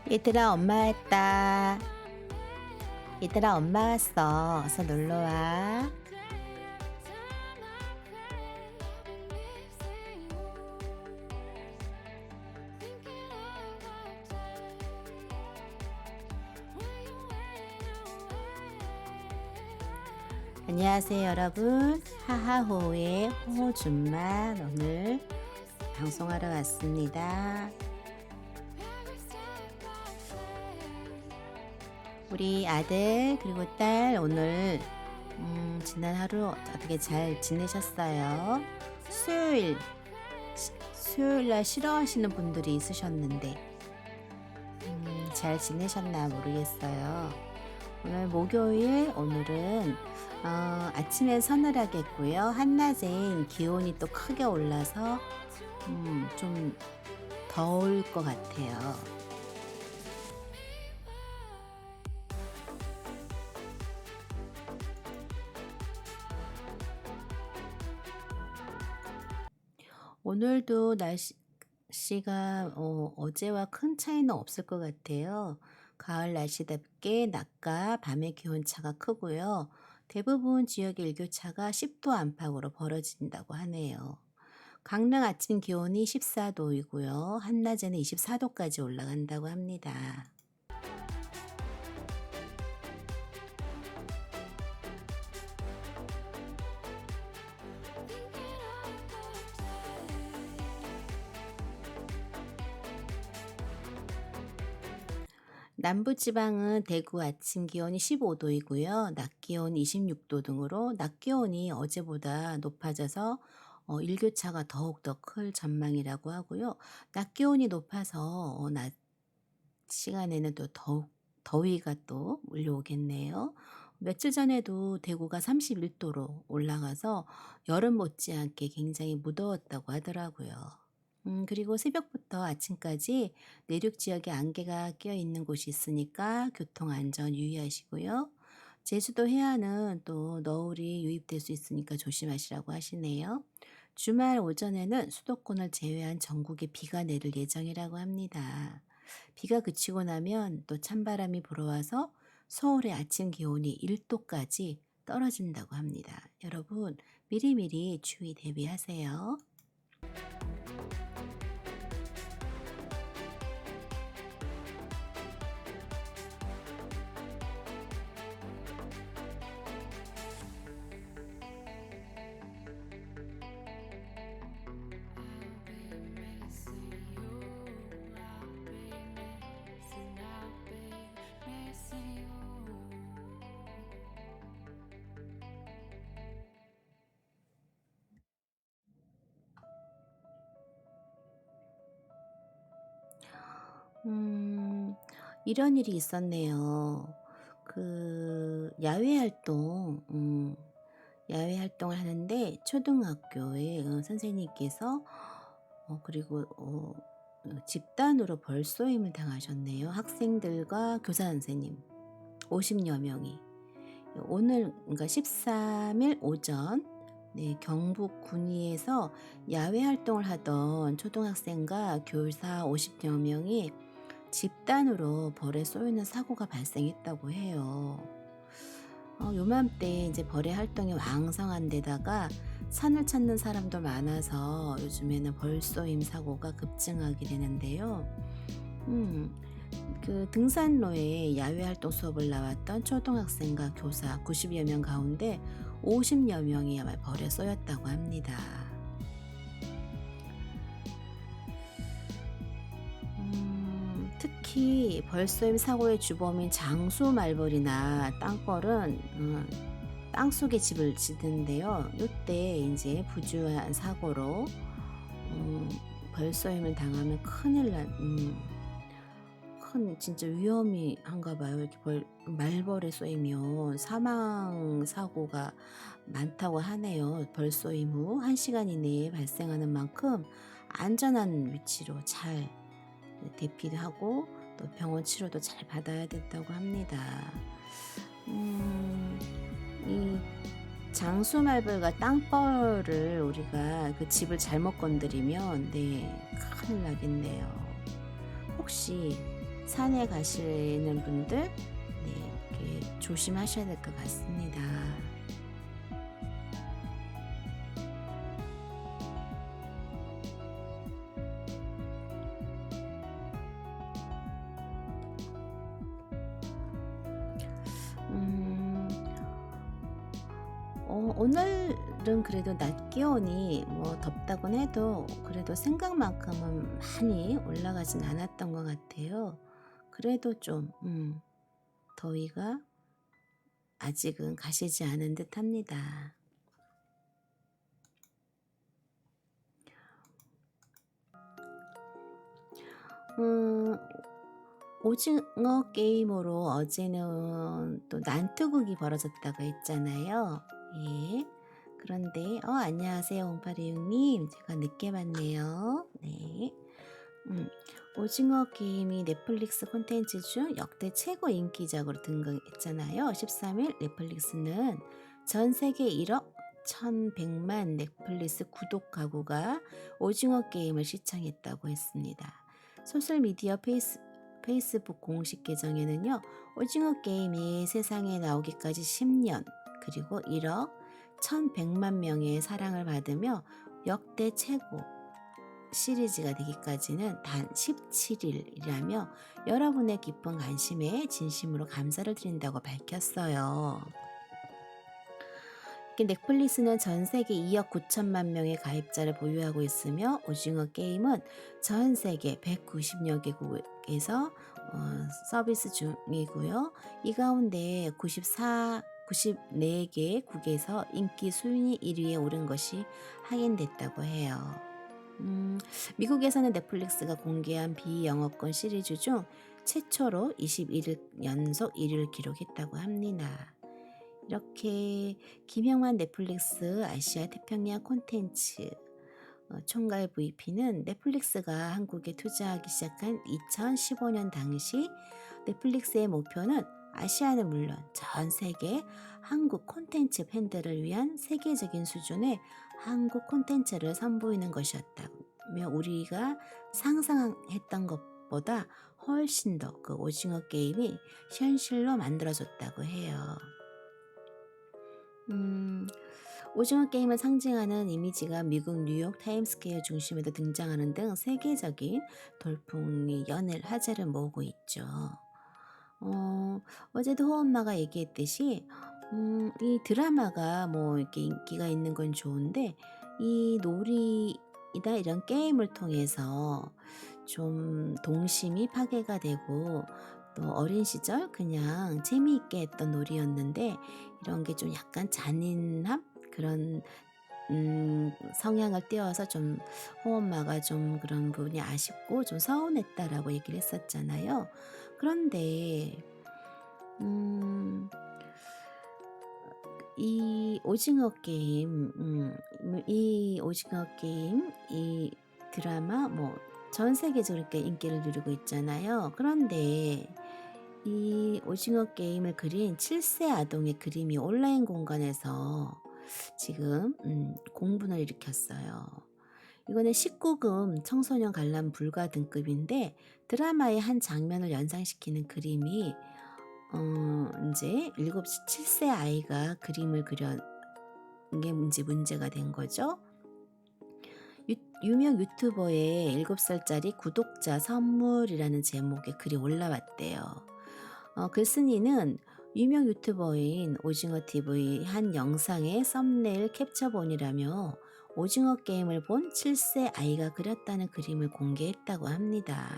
얘들아, 엄마 왔다. 얘들아, 엄마 왔어. 어서 놀러 와. 안녕하세요, 여러분. 하하호의 호호준만 오늘 방송하러 왔습니다. 우리 아들 그리고 딸 오늘 지난 하루 어떻게 잘 지내셨어요? 수요일날 싫어하시는 분들이 있으셨는데 잘 지내셨나 모르겠어요. 오늘 목요일, 오늘은 아침엔 서늘하겠고요. 한낮엔 기온이 또 크게 올라서 좀 더울 것 같아요. 오늘도 날씨가 어제와 큰 차이는 없을 것 같아요. 가을 날씨답게 낮과 밤의 기온차가 크고요. 대부분 지역의 일교차가 10도 안팎으로 벌어진다고 하네요. 강릉 아침 기온이 14도이고요. 한낮에는 24도까지 올라간다고 합니다. 남부지방은 대구 아침 기온이 15도이고요. 낮 기온 26도 등으로 낮 기온이 어제보다 높아져서 일교차가 더욱더 클 전망이라고 하고요. 낮 기온이 높아서 낮 시간에는 또 더욱 더위가 또 몰려오겠네요. 며칠 전에도 대구가 31도로 올라가서 여름 못지않게 굉장히 무더웠다고 하더라고요. 그리고 새벽부터 아침까지 내륙 지역에 안개가 끼어 있는 곳이 있으니까 교통 안전 유의하시고요. 제주도 해안은 또 너울이 유입될 수 있으니까 조심하시라고 하시네요. 주말 오전에는 수도권을 제외한 전국에 비가 내릴 예정이라고 합니다. 비가 그치고 나면 또 찬바람이 불어와서 서울의 아침 기온이 1도까지 떨어진다고 합니다. 여러분, 미리미리 추위 대비하세요. 이런 일이 있었네요. 야외 활동을 하는데 초등학교에 선생님께서 그리고 집단으로 벌쏘임을 당하셨네요. 학생들과 교사 선생님 50여 명이. 오늘 그러니까 13일 오전 경북 군위에서 야외 활동을 하던 초등학생과 교사 50여 명이 집단으로 벌에 쏘이는 사고가 발생했다고 해요. 요맘때 이제 벌의 활동이 왕성한 데다가 산을 찾는 사람도 많아서 요즘에는 벌 쏘임 사고가 급증하게 되는데요. 등산로에 야외 활동 수업을 나왔던 초등학생과 교사 90여 명 가운데 50여 명이 아마 벌에 쏘였다고 합니다. 특히 벌쏘임 사고의 주범인 장수말벌이나 땅벌은 땅속에 집을 짓는데요. 이때 이제 부주의한 사고로 벌쏘임을 당하면 큰일 큰 진짜 위험이 한가 봐요. 이렇게 말벌에 쏘이면 사망 사고가 많다고 하네요. 벌 쏘임 후 1시간 이내에 발생하는 만큼 안전한 위치로 잘 대피도 하고 또 병원 치료도 잘 받아야 된다고 합니다. 이 장수말벌과 땅벌을 우리가 그 집을 잘못 건드리면 큰일 나겠네요. 혹시 산에 가시는 분들 네, 이렇게 조심하셔야 될 것 같습니다. 음. 오늘은 그래도 낮 기온이 뭐 덥다곤 해도 그래도 생각만큼은 많이 올라가진 않았던 것 같아요. 그래도 좀 더위가 아직은 가시지 않은 듯합니다. 음 오징어 게임으로 어제는 또 난투극이 벌어졌다고 했잖아요. 예. 그런데 안녕하세요 0826 님. 제가 늦게 봤네요. 네. 음. 오징어 게임이 넷플릭스 콘텐츠 중 역대 최고 인기작으로 등극했잖아요. 13일 넷플릭스는 전 세계 1억 1,100만 넷플릭스 구독 가구가 오징어 게임을 시청했다고 했습니다. 소셜미디어 페이스북 공식 계정에는요. 오징어 게임이 세상에 나오기까지 10년 그리고 1억 1,100만 명의 사랑을 받으며 역대 최고 시리즈가 되기까지는 단 17일이라며 여러분의 깊은 관심에 진심으로 감사를 드린다고 밝혔어요. 넷플릭스는 전 세계 2억 9천만 명의 가입자를 보유하고 있으며 오징어 게임은 전 세계 190여 개국에서 서비스 중이고요. 이 가운데 94개국에서 인기 순위 1위에 오른 것이 확인됐다고 해요. 미국에서는 넷플릭스가 공개한 비영어권 시리즈 중 최초로 21일 연속 1위를 기록했다고 합니다. 이렇게 김영만 넷플릭스 아시아 태평양 콘텐츠 총괄 VP는 넷플릭스가 한국에 투자하기 시작한 2015년 당시 넷플릭스의 목표는 아시아는 물론 전 세계 한국 콘텐츠 팬들을 위한 세계적인 수준의 한국 콘텐츠를 선보이는 것이었다며 우리가 상상했던 것보다 훨씬 더 그 오징어 게임이 현실로 만들어졌다고 해요. 오징어 게임을 상징하는 이미지가 미국 뉴욕 타임스퀘어 중심에도 등장하는 등 세계적인 돌풍이 연일 화제를 모으고 있죠. 어제도 호엄마가 얘기했듯이 이 드라마가 뭐 이렇게 인기가 있는 건 좋은데 이 놀이나 이런 게임을 통해서 좀 동심이 파괴가 되고 또 어린 시절 그냥 재미있게 했던 놀이였는데 이런 게 좀 약간 잔인함 그런 성향을 띄어서 좀 호엄마가 좀 그런 부분이 아쉽고 좀 서운했다라고 얘기를 했었잖아요. 그런데 음 이 오징어 게임 이 오징어 게임 이 드라마 뭐 전 세계적으로 이렇게 인기를 누리고 있잖아요. 그런데 이 오징어 게임을 그린 7세 아동의 그림이 온라인 공간에서 지금 공분을 일으켰어요. 이거는 19금 청소년 관람 불가 등급인데 드라마의 한 장면을 연상시키는 그림이 인제 7세 아이가 그림을 그린 게 문제가 된 거죠. 유명 유튜버의 7살짜리 구독자 선물이라는 제목의 글이 올라왔대요. 글쓴이는 유명 유튜버인 오징어TV 한 영상의 썸네일 캡처본이라며 오징어 게임을 본 7세 아이가 그렸다는 그림을 공개했다고 합니다.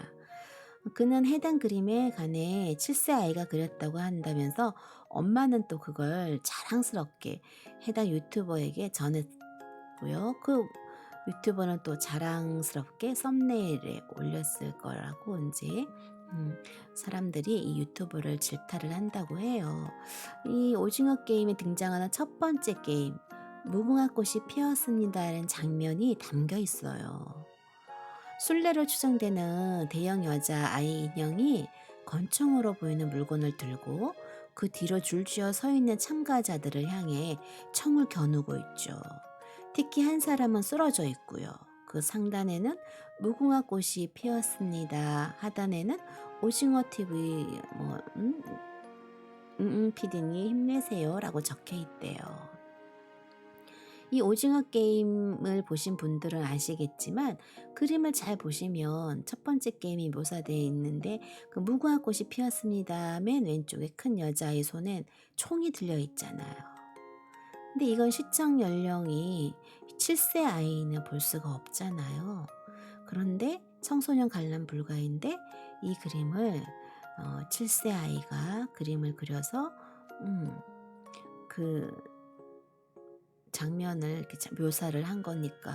그는 해당 그림에 관해 7세 아이가 그렸다고 한다면서 엄마는 또 그걸 자랑스럽게 해당 유튜버에게 전했고요. 그 유튜버는 또 자랑스럽게 썸네일에 올렸을 거라고 이제 사람들이 이 유튜브를 질타를 한다고 해요. 이 오징어 게임에 등장하는 첫 번째 게임 무궁화 꽃이 피었습니다라는 장면이 담겨 있어요. 순례로 추정되는 대형 여자 아이 인형이 권총으로 보이는 물건을 들고 그 뒤로 줄지어 서 있는 참가자들을 향해 총을 겨누고 있죠. 특히 한 사람은 쓰러져 있고요. 그 상단에는 무궁화 꽃이 피었습니다. 하단에는 오징어 TV 피디님 힘내세요라고 적혀 있대요. 이 오징어 게임을 보신 분들은 아시겠지만 그림을 잘 보시면 첫 번째 게임이 묘사되어 있는데 그 무궁화 꽃이 피었습니다. 맨 왼쪽에 큰 여자의 손엔 총이 들려 있잖아요. 근데 이건 시청 연령이 7세 아이는 볼 수가 없잖아요. 그런데 청소년 관람 불가인데 이 그림을 7세 아이가 그림을 그려서 그 장면을 이렇게 묘사를 한 거니까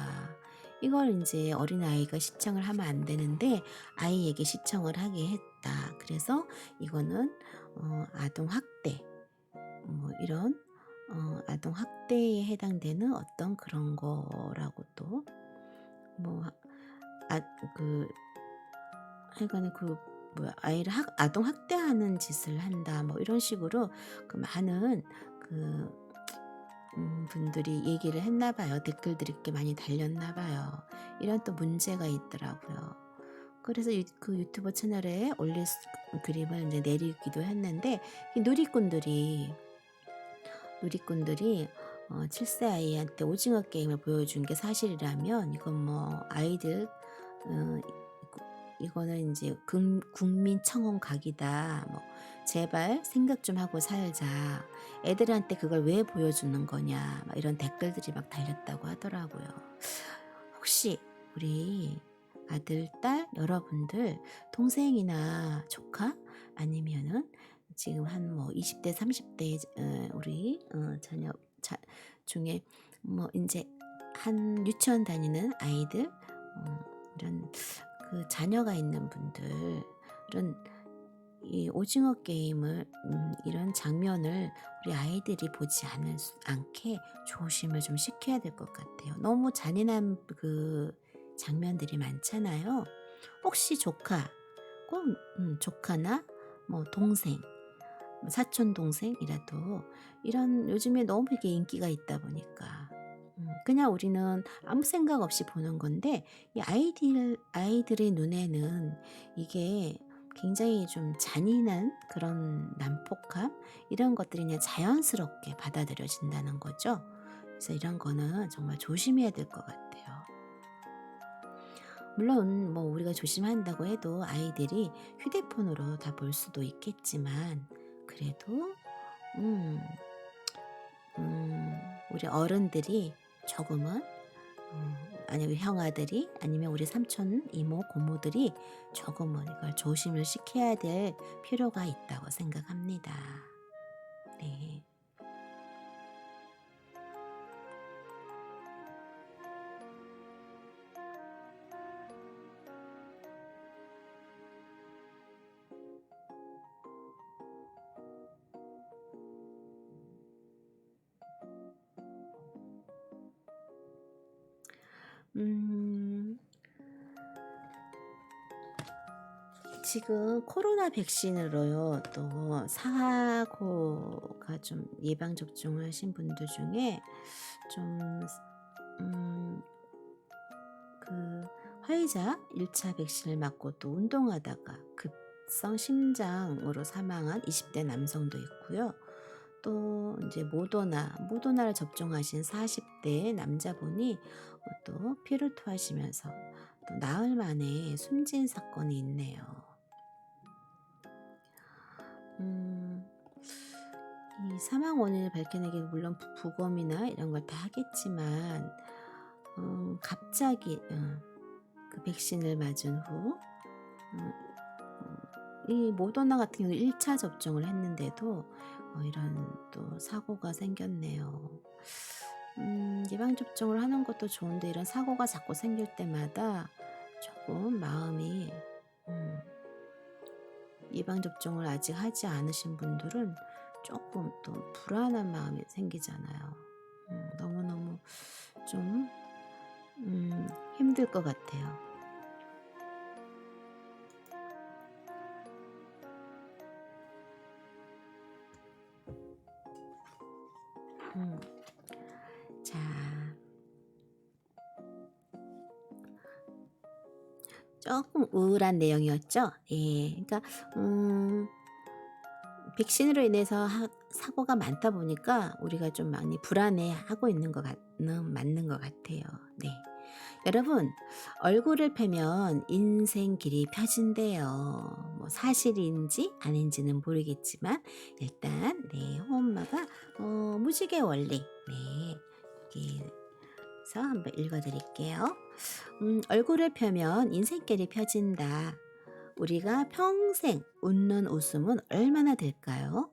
이걸 이제 어린아이가 시청을 하면 안 되는데 아이에게 시청을 하게 했다. 그래서 이거는 아동 학대 이런 아동 학대에 해당되는 어떤 그런 거라고 또 그 하여간에 아이를 아동 학대하는 짓을 한다 이런 식으로 그 많은 분들이 얘기를 했나 봐요. 댓글들이 꽤 많이 달렸나 봐요. 이런 또 문제가 있더라고요. 그래서 그 유튜브 채널에 올릴 그림을 이제 내리기도 했는데 이 누리꾼들이 7세 아이한테 오징어 게임을 보여준 게 사실이라면 이건 아이들 이거는 이제 국민 청원 각이다. 제발 생각 좀 하고 살자. 애들한테 그걸 왜 보여주는 거냐. 이런 댓글들이 막 달렸다고 하더라고요. 혹시 우리 아들, 딸 여러분들 동생이나 조카 아니면은 지금 한 20대, 30대 우리 자녀 중에 이제 한 유치원 다니는 아이들 이런 그 자녀가 있는 분들은 이 오징어 게임을 이런 장면을 우리 아이들이 보지 않게 조심을 좀 시켜야 될 것 같아요. 너무 잔인한 그 장면들이 많잖아요. 혹시 조카나 동생, 사촌 동생이라도 이런 요즘에 너무 이게 인기가 있다 보니까 그냥 우리는 아무 생각 없이 보는 건데 이 아이들의 눈에는 이게 굉장히 좀 잔인한 그런 난폭함 이런 것들이 그냥 자연스럽게 받아들여진다는 거죠. 그래서 이런 거는 정말 조심해야 될 것 같아요. 물론 우리가 조심한다고 해도 아이들이 휴대폰으로 다 볼 수도 있겠지만 그래도 음, 우리 어른들이 조금은 아니면 형아들이 아니면 우리 삼촌, 이모, 고모들이 조금은 이걸 조심을 시켜야 될 필요가 있다고 생각합니다. 네. 음, 지금 코로나 백신으로요, 또 사고가 좀 예방접종을 하신 분들 중에 좀, 그 화이자 1차 백신을 맞고 또 운동하다가 급성 심장으로 사망한 20대 남성도 있고요. 또 이제 모더나를 접종하신 40대 남자분이 또 피를 토하시면서 또 나흘 만에 숨진 사건이 있네요. 이 사망 원인을 밝혀내기 물론 부검이나 이런 걸 다 하겠지만 갑자기 그 백신을 맞은 후 이 모더나 같은 경우 1차 접종을 했는데도 이런 또 사고가 생겼네요. 예방접종을 하는 것도 좋은데 이런 사고가 자꾸 생길 때마다 조금 마음이 예방접종을 아직 하지 않으신 분들은 조금 또 불안한 마음이 생기잖아요. 너무너무 좀 힘들 것 같아요. 자, 조금 우울한 내용이었죠. 예. 그러니까 음 백신으로 인해서 사고가 많다 보니까 우리가 좀 많이 불안해하고 있는 것 같는 맞는 것 같아요. 네. 여러분, 얼굴을 펴면 인생 길이 펴진대요. 뭐 사실인지 아닌지는 모르겠지만 일단 네, 호엄마가 무지개 원리 네, 여기서 한번 읽어드릴게요. 얼굴을 펴면 인생길이 펴진다. 우리가 평생 웃는 웃음은 얼마나 될까요?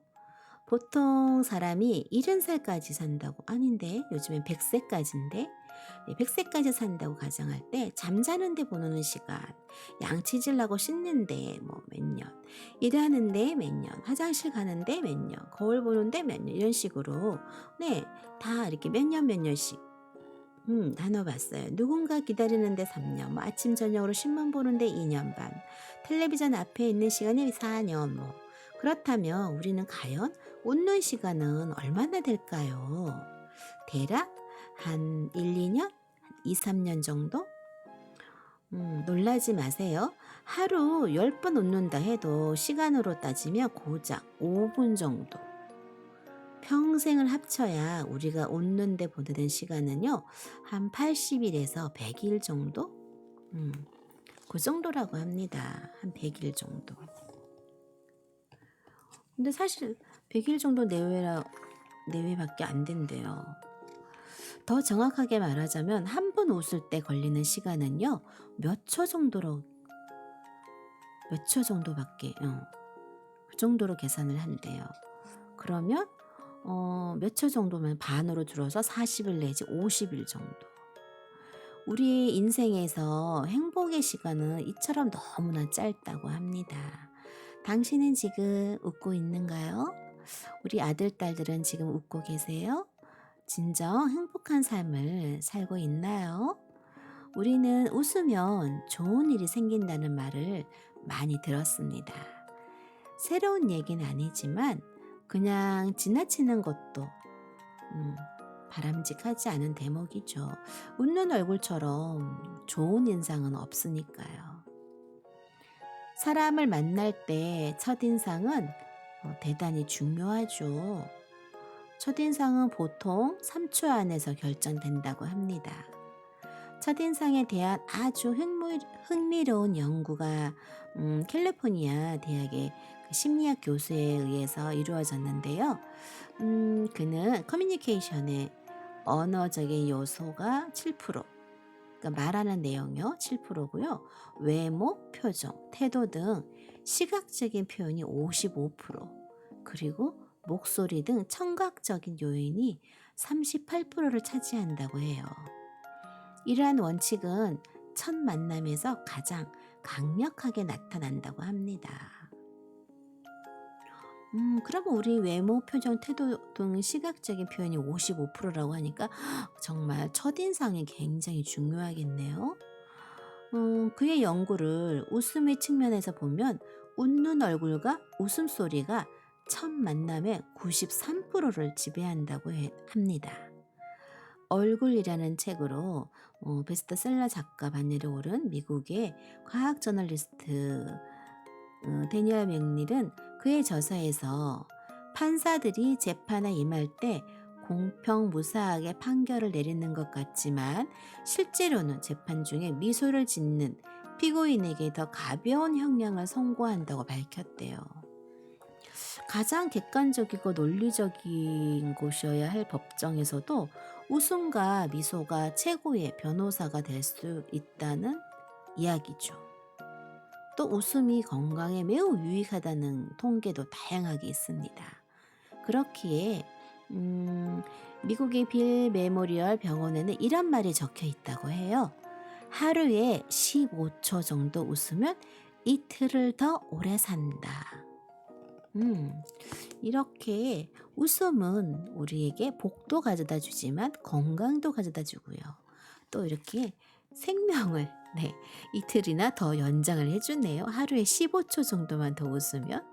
보통 사람이 70살까지 산다고 아닌데 요즘엔 100세까지인데 100세까지 산다고 가정할 때 잠자는데 보내는 시간, 양치질하고 씻는데 뭐 몇 년, 일하는데 몇 년, 화장실 가는데 몇 년, 거울 보는데 몇 년 이런 식으로 네, 다 이렇게 몇 년 몇 년씩 나눠봤어요. 누군가 기다리는데 3년, 뭐 아침 저녁으로 신문 보는데 2년 반, 텔레비전 앞에 있는 시간이 4년 뭐. 그렇다면 우리는 과연 웃는 시간은 얼마나 될까요? 대략 한 1, 2년? 2, 3년 정도? 놀라지 마세요. 하루 10번 웃는다 해도 시간으로 따지면 고작 5분 정도. 평생을 합쳐야 우리가 웃는데 보내는 시간은요, 한 80일에서 100일 정도? 그 정도라고 합니다. 한 100일 정도. 근데 사실 100일 정도 내외밖에 안 된대요. 더 정확하게 말하자면 한 번 웃을 때 걸리는 시간은요, 몇 초 정도밖에, 그 정도로 계산을 한대요. 그러면 몇 초 정도면 반으로 줄어서 40일 내지 50일 정도. 우리 인생에서 행복의 시간은 이처럼 너무나 짧다고 합니다. 당신은 지금 웃고 있는가요? 우리 아들, 딸들은 지금 웃고 계세요? 진정 행복한 삶을 살고 있나요? 우리는 웃으면 좋은 일이 생긴다는 말을 많이 들었습니다. 새로운 얘기는 아니지만 그냥 지나치는 것도 바람직하지 않은 대목이죠. 웃는 얼굴처럼 좋은 인상은 없으니까요. 사람을 만날 때 첫인상은 대단히 중요하죠. 첫인상은 보통 3초 안에서 결정된다고 합니다. 첫인상에 대한 아주 흥미로운 연구가 캘리포니아 대학의 그 심리학 교수에 의해서 이루어졌는데요. 그는 커뮤니케이션의 언어적인 요소가 7%, 그러니까 말하는 내용이요 7%고요. 외모, 표정, 태도 등 시각적인 표현이 55%, 그리고 목소리 등 청각적인 요인이 38%를 차지한다고 해요. 이러한 원칙은 첫 만남에서 가장 강력하게 나타난다고 합니다. 그러면 우리 외모, 표정, 태도 등 시각적인 표현이 55%라고 하니까 정말 첫인상이 굉장히 중요하겠네요. 그의 연구를 웃음의 측면에서 보면 웃는 얼굴과 웃음소리가 첫 만남의 93%를 지배한다고 합니다. 얼굴이라는 책으로 베스트셀러 작가 반열에 오른 미국의 과학 저널리스트 데니얼 맥닐은 그의 저서에서 판사들이 재판에 임할 때 공평무사하게 판결을 내리는 것 같지만 실제로는 재판 중에 미소를 짓는 피고인에게 더 가벼운 형량을 선고한다고 밝혔대요. 가장 객관적이고 논리적인 곳이어야 할 법정에서도 웃음과 미소가 최고의 변호사가 될 수 있다는 이야기죠. 또 웃음이 건강에 매우 유익하다는 통계도 다양하게 있습니다. 그렇기에 미국의 빌 메모리얼 병원에는 이런 말이 적혀 있다고 해요. 하루에 15초 정도 웃으면 이틀을 더 오래 산다. 이렇게 웃음은 우리에게 복도 가져다 주지만 건강도 가져다 주고요. 또 이렇게 생명을 이틀이나 더 연장을 해주네요. 하루에 15초 정도만 더 웃으면.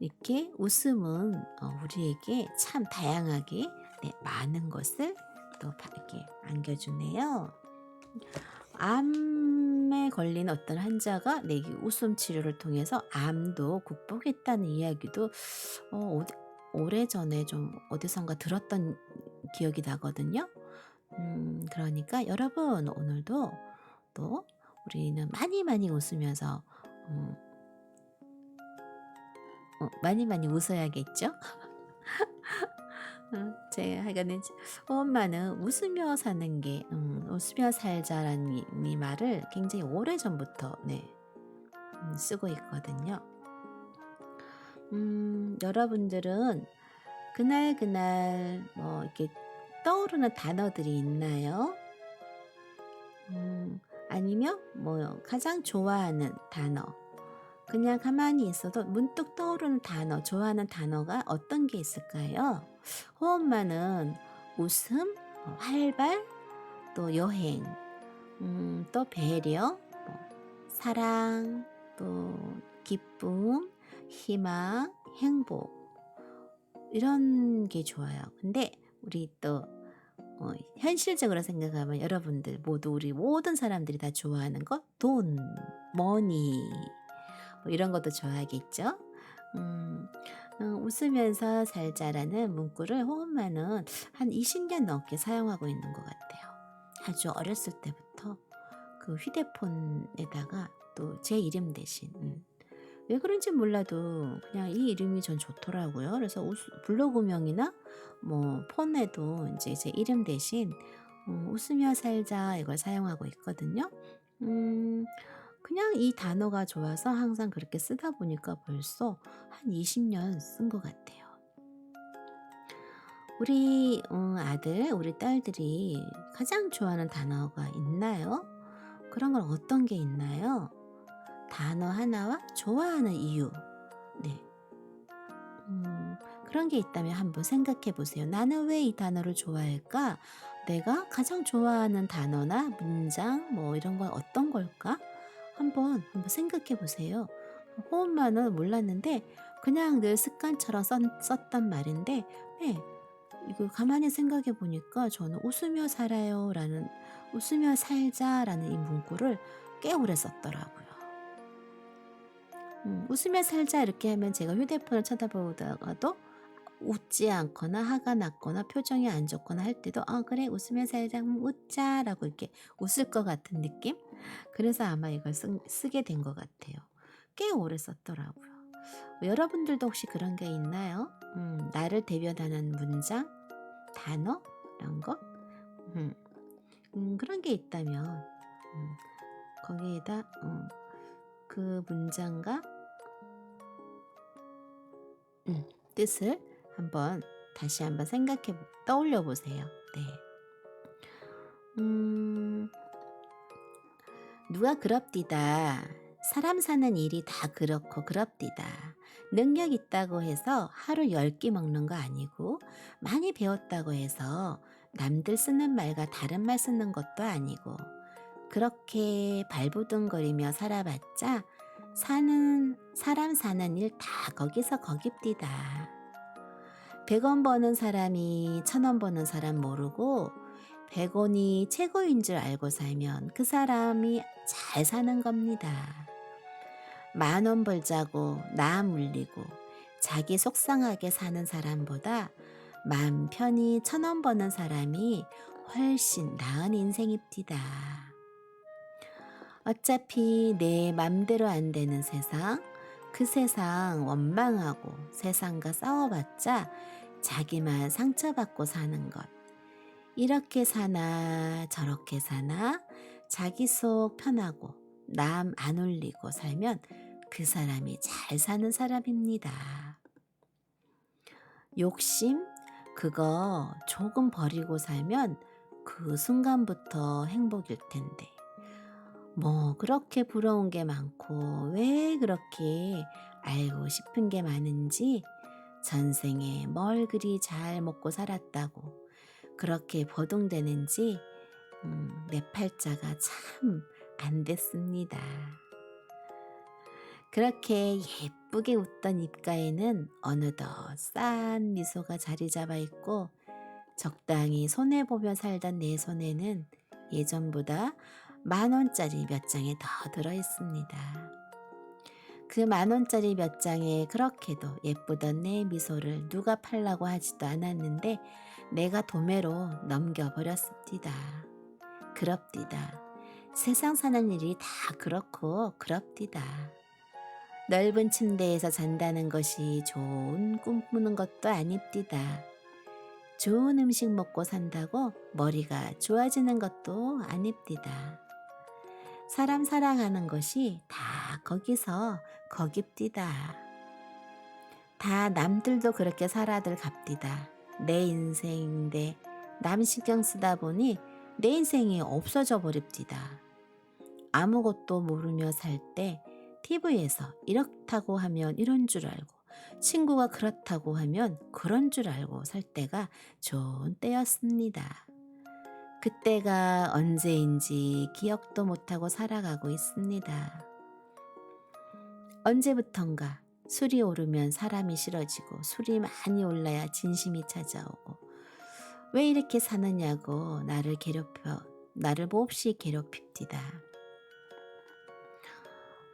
이렇게 웃음은 우리에게 참 다양하게 많은 것을 또 이렇게 안겨주네요. 암에 걸린 어떤 환자가 내 웃음 치료를 통해서 암도 극복했다는 이야기도 어디 오래전에 좀 어디선가 들었던 기억이 나거든요. 그러니까 여러분 오늘도 또 우리는 많이 많이 웃으면서 음 많이 많이 웃어야겠죠? 제가 하여간은 엄마는 웃으며 사는 게 웃으며 살자라는 이 말을 굉장히 오래전부터 네 쓰고 있거든요. 여러분들은 그날 뭐 이렇게 떠오르는 단어들이 있나요? 아니면 뭐 가장 좋아하는 단어, 그냥 가만히 있어도 문득 떠오르는 단어, 좋아하는 단어가 어떤 게 있을까요? 호엄마는 웃음, 활발, 또 여행, 또 배려, 뭐 사랑, 또 기쁨, 희망, 행복 이런 게 좋아요. 근데 우리 또 현실적으로 생각하면 여러분들 모두 우리 모든 사람들이 다 좋아하는 거 돈, 머니 뭐 이런 것도 좋아하겠죠? 음, 웃으면서 살자라는 문구를 호엄마는 한 20년 넘게 사용하고 있는 것 같아요. 아주 어렸을 때부터 그 휴대폰에다가 또 제 이름 대신 왜 그런지 몰라도 그냥 이 이름이 전 좋더라고요. 그래서 블로그명이나 뭐 폰에도 이제 제 이름 대신 웃으며 살자 이걸 사용하고 있거든요. 음, 그냥 이 단어가 좋아서 항상 그렇게 쓰다 보니까 벌써 한 20년 쓴 것 같아요. 우리 아들, 우리 딸들이 가장 좋아하는 단어가 있나요? 그런 건 어떤 게 있나요? 단어 하나와 좋아하는 이유. 네. 그런 게 있다면 한번 생각해 보세요. '나는 왜 이 단어를 좋아할까? 내가 가장 좋아하는 단어나 문장 뭐 이런 건 어떤 걸까?' 한번 생각해 보세요. 호흡만은 몰랐는데 그냥 늘 습관처럼 썼던 말인데 네 이거 가만히 생각해 보니까 저는 '웃으며 살아요.'라는 '웃으며 살자.'라는 이 문구를 꽤 오래 썼더라고요. '웃으며 살자.' 이렇게 하면 제가 휴대폰을 쳐다보다가도 웃지 않거나 화가 났거나 표정이 안 좋거나 할 때도 '어 그래 웃으며 살자. 웃자.'라고 이렇게 웃을 것 같은 느낌? 그래서 아마 이걸 쓰게 된 것 같아요. 꽤 오래 썼더라고요. 여러분들도 혹시 그런 게 있나요? 나를 대변하는 문장, 단어 이런 거? 음. 그런 게 있다면 거기에다 그 문장과 뜻을 다시 한번 떠올려 보세요. 네. 음. 누가 그럽디다. 사람 사는 일이 다 그렇고 그럽디다. 능력 있다고 해서 하루 10끼 먹는 거 아니고 많이 배웠다고 해서 남들 쓰는 말과 다른 말 쓰는 것도 아니고 그렇게 발부둥거리며 살아봤자 사람 사는 일 다 거기서 거깁디다. 100원 버는 사람이 1000원 버는 사람 모르고 100원이 최고인 줄 알고 살면 그 사람이 잘 사는 겁니다. 10,000원 벌자고 나 물리고 자기 속상하게 사는 사람보다 맘 편히 1,000원 버는 사람이 훨씬 나은 인생입디다. 어차피 내 맘대로 안 되는 세상, 그 세상 원망하고 세상과 싸워봤자 자기만 상처받고 사는 것. 이렇게 사나 저렇게 사나 자기 속 편하고 남 안 울리고 살면 그 사람이 잘 사는 사람입니다. 욕심 그거 조금 버리고 살면 그 순간부터 행복일 텐데 뭐 그렇게 부러운 게 많고 왜 그렇게 알고 싶은 게 많은지 전생에 뭘 그리 잘 먹고 살았다고 그렇게 버둥대는지 내 팔자가 참 안 됐습니다. 그렇게 예쁘게 웃던 입가에는 어느덧 싼 미소가 자리 잡아 있고 적당히 손해보며 살던 내 손에는 예전보다 10,000원짜리 몇 장에 더 들어 있습니다. 그 10,000원짜리 몇 장에 그렇게도 예쁘던 내 미소를 누가 팔라고 하지도 않았는데 내가 도매로 넘겨버렸습니다. 그럽디다. 세상 사는 일이 다 그렇고 그럽디다. 넓은 침대에서 잔다는 것이 좋은 꿈 꾸는 것도 아닙디다. 좋은 음식 먹고 산다고 머리가 좋아지는 것도 아닙디다. 사람 사랑하는 것이 다 거기서 거깁디다. 다 남들도 그렇게 살아들 갑디다. 내 인생인데 남 신경 쓰다 보니 내 인생이 없어져 버립디다. 아무것도 모르며 살 때 TV에서 이렇다고 하면 이런 줄 알고 친구가 그렇다고 하면 그런 줄 알고 살 때가 좋은 때였습니다. 그때가 언제인지 기억도 못하고 살아가고 있습니다. 언제부턴가 술이 오르면 사람이 싫어지고 술이 많이 올라야 진심이 찾아오고 왜 이렇게 사느냐고 나를 몹시 괴롭힙디다.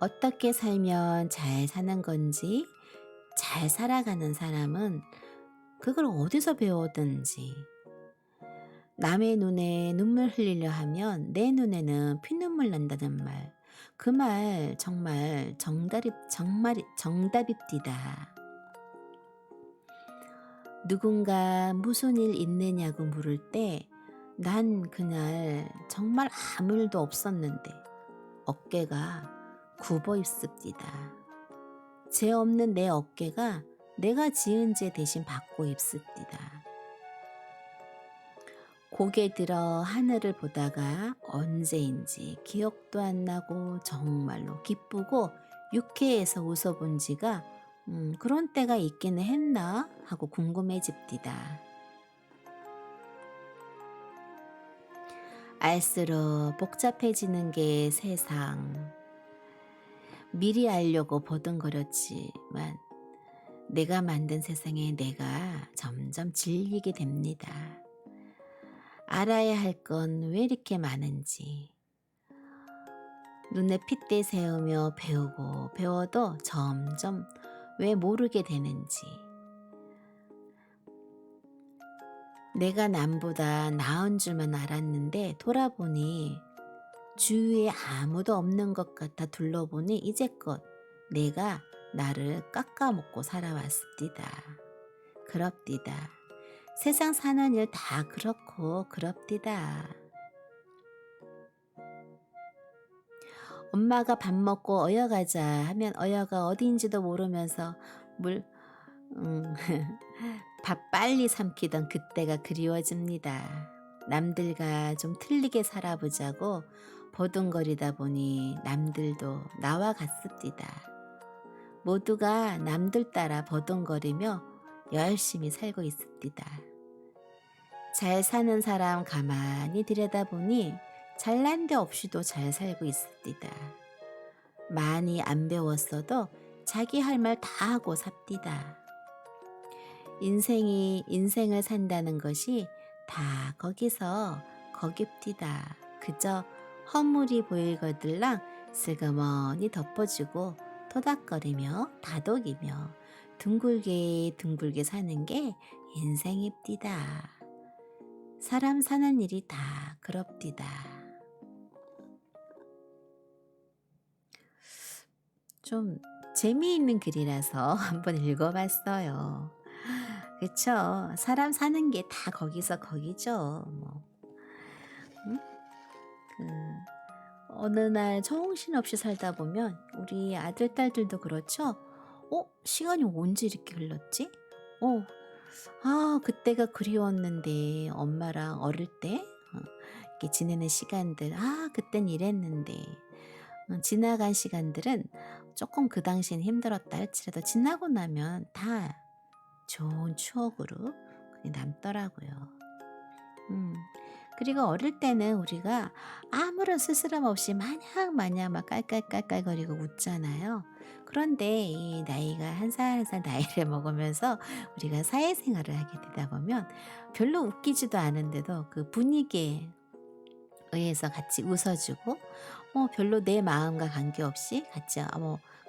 어떻게 살면 잘 사는 건지 잘 살아가는 사람은 그걸 어디서 배웠든지 남의 눈에 눈물 흘리려 하면 내 눈에는 피눈물 난다는 말. 그 말 정말 정답입디다. 누군가 무슨 일 있느냐고 물을 때 난 그날 정말 아무 일도 없었는데 어깨가 굽어 있습디다. 죄 없는 내 어깨가 내가 지은 죄 대신 받고 있습디다. 고개 들어 하늘을 보다가 언제인지 기억도 안 나고 정말로 기쁘고 유쾌해서 웃어본 지가 그런 때가 있기는 했나 하고 궁금해집디다. 알수록 복잡해지는 게 세상. 미리 알려고 버둥거렸지만 내가 만든 세상에 내가 점점 질리게 됩니다. 알아야 할 건 왜 이렇게 많은지. 눈에 핏대 세우며 배우고 배워도 점점 왜 모르게 되는지. 내가 남보다 나은 줄만 알았는데 돌아보니 주위에 아무도 없는 것 같아 둘러보니 이제껏 내가 나를 깎아먹고 살아왔습니다. 그럽디다. 세상 사는 일 다 그렇고 그럽디다. 엄마가 밥 먹고 어여 가자 하면 어여가 어디인지도 모르면서 밥 빨리 삼키던 그때가 그리워집니다. 남들과 좀 틀리게 살아보자고 버둥거리다 보니 남들도 나와 같습니다. 모두가 남들 따라 버둥거리며 열심히 살고 있습니다. 잘 사는 사람 가만히 들여다보니 잘난 데 없이도 잘 살고 있습니다. 많이 안 배웠어도 자기 할 말 다 하고 삽디다. 인생을 산다는 것이 다 거기서 거깁디다. 그저 허물이 보이거들랑 슬그머니 덮어주고 토닥거리며 다독이며 둥글게 사는 게 인생입디다. 사람 사는 일이 다 그럽디다. 좀 재미있는 글이라서 한번 읽어봤어요. 그쵸? 사람 사는 게 다 거기서 거기죠. 응? 어느 날 정신없이 살다 보면 우리 아들, 딸들도 그렇죠? 시간이 언제 이렇게 흘렀지? 그때가 그리웠는데 엄마랑 어릴 때 이렇게 지내는 시간들 그땐 이랬는데 지나간 시간들은 조금 그 당시엔 힘들었다 할지라도 지나고 나면 다 좋은 추억으로 그냥 남더라고요. 그리고 어릴 때는 우리가 아무런 스스럼 없이 마냥 막 깔깔깔깔거리고 웃잖아요. 그런데 이 나이가 한 살 한 살 나이를 먹으면서 우리가 사회생활을 하게 되다 보면 별로 웃기지도 않은데도 그 분위기에 의해서 같이 웃어주고 별로 내 마음과 관계없이 같이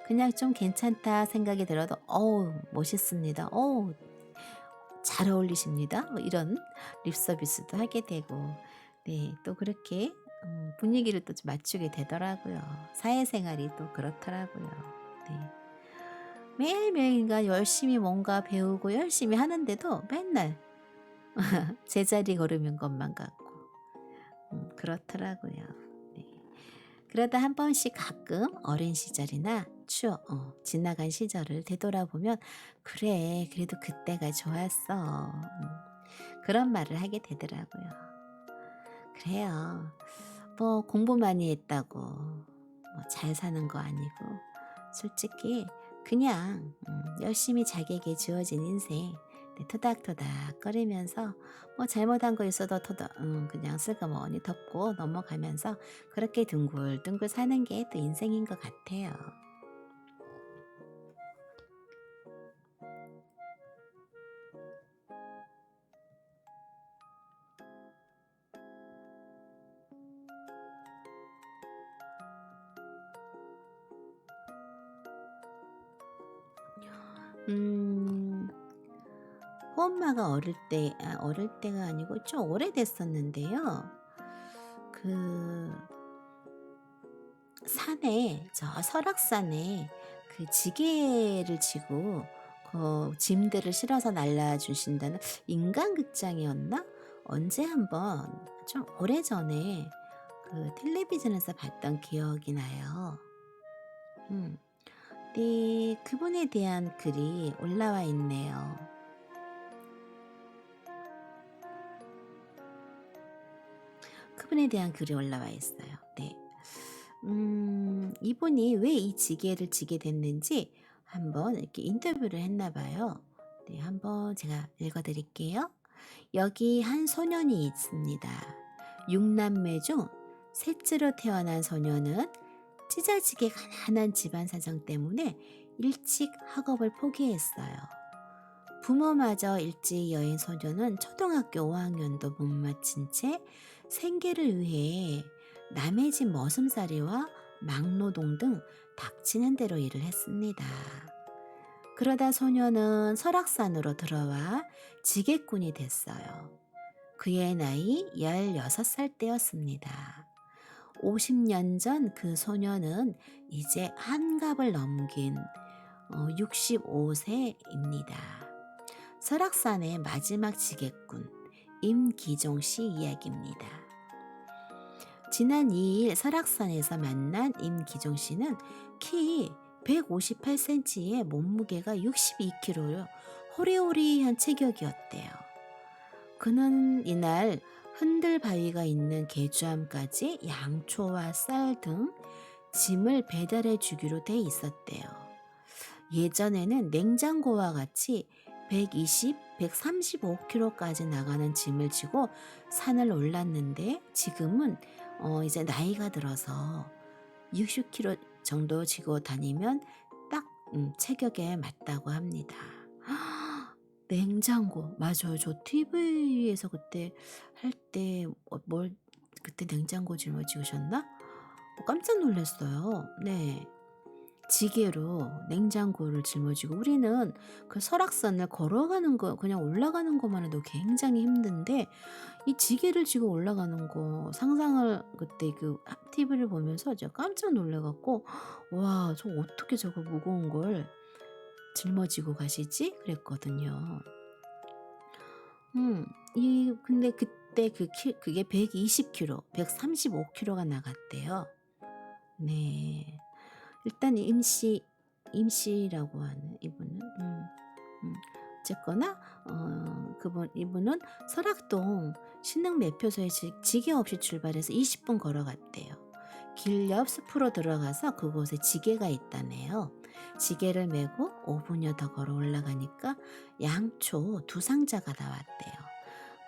그냥 좀 괜찮다 생각이 들어도 "어우 멋있습니다. 어우 잘 어울리십니다." 이런 립 서비스도 하게 되고 네 또 그렇게 분위기를 또 좀 맞추게 되더라고요. 사회생활이 또 그렇더라고요. 네. 매일매일가 열심히 뭔가 배우고 열심히 하는데도 맨날 제자리 걸으는 것만 같고 그렇더라고요. 네. 그러다 한 번씩 가끔 어린 시절이나 추억 지나간 시절을 되돌아보면 '그래 그래도 그때가 좋았어.' 그런 말을 하게 되더라고요. 그래요. 뭐 공부 많이 했다고 잘 사는 거 아니고 솔직히 그냥 열심히 자기에게 주어진 인생 네, 토닥토닥거리면서 잘못한 거 있어도 그냥 슬그머니 덮고 넘어가면서 그렇게 둥글둥글 사는 게 또 인생인 것 같아요. 음, 호엄마가 어릴 때가 아니고 좀 오래됐었는데요. 그 산에 저 설악산에 그 지게를 지고 짐들을 실어서 날라주신다는 인간극장이었나? 언제 한번 좀 오래전에 그 텔레비전에서 봤던 기억이 나요. 음. 네, 그분에 대한 글이 올라와 있네요. 그분에 대한 글이 올라와 있어요. 네. 이분이 왜 이 지게를 지게 됐는지 한번 이렇게 인터뷰를 했나 봐요. 네, 한번 제가 읽어 드릴게요. 여기 한 소년이 있습니다. 6남매 중 셋째로 태어난 소년은 찢어지게 가난한 집안 사정 때문에 일찍 학업을 포기했어요. 부모마저 일찍 여인 소년은 초등학교 5학년도 못 마친 채 생계를 위해 남의 집 머슴살이와 막노동 등 닥치는 대로 일을 했습니다. 그러다 소년은 설악산으로 들어와 지게꾼이 됐어요. 그의 나이 16살 때였습니다. 50년 전 그 소년은 이제 한갑을 넘긴 65세입니다. 설악산의 마지막 지게꾼 임기종 씨 이야기입니다. 지난 2일 설악산에서 만난 임기종 씨는 키 158cm에 몸무게가 62kg로 호리호리한 체격이었대요. 그는 이날 흔들 바위가 있는 계주암까지 양초와 쌀 등 짐을 배달해 주기로 돼 있었대요. 예전에는 냉장고와 같이 120, 135kg까지 나가는 짐을 지고 산을 올랐는데 지금은 이제 나이가 들어서 60kg 정도 지고 다니면 딱 체격에 맞다고 합니다. 냉장고 맞아요. 저 TV에서 그때 할 때 그때 냉장고 짊어지셨나? 깜짝 놀랐어요. 네. 지게로 냉장고를 짊어지고 우리는 그 설악산을 걸어가는 거 그냥 올라가는 것만 해도 굉장히 힘든데 이 지게를 지고 올라가는 거 상상을 그때 그 TV를 보면서 제가 깜짝 놀래 갖고 '와 저 어떻게 저거 무거운 걸 짊어지고 가시지?' 그랬거든요. 근데 그때 그게 120kg, 135kg가 나갔대요. 네. 일단 임씨라고 하는 이분은 어쨌거나 이분은 설악동 신흥 매표소에 지게 없이 출발해서 20분 걸어갔대요. 길 옆 숲으로 들어가서 그곳에 지게가 있다네요. 지게를 메고 5분여 더 걸어 올라가니까 양초 두 상자가 나왔대요.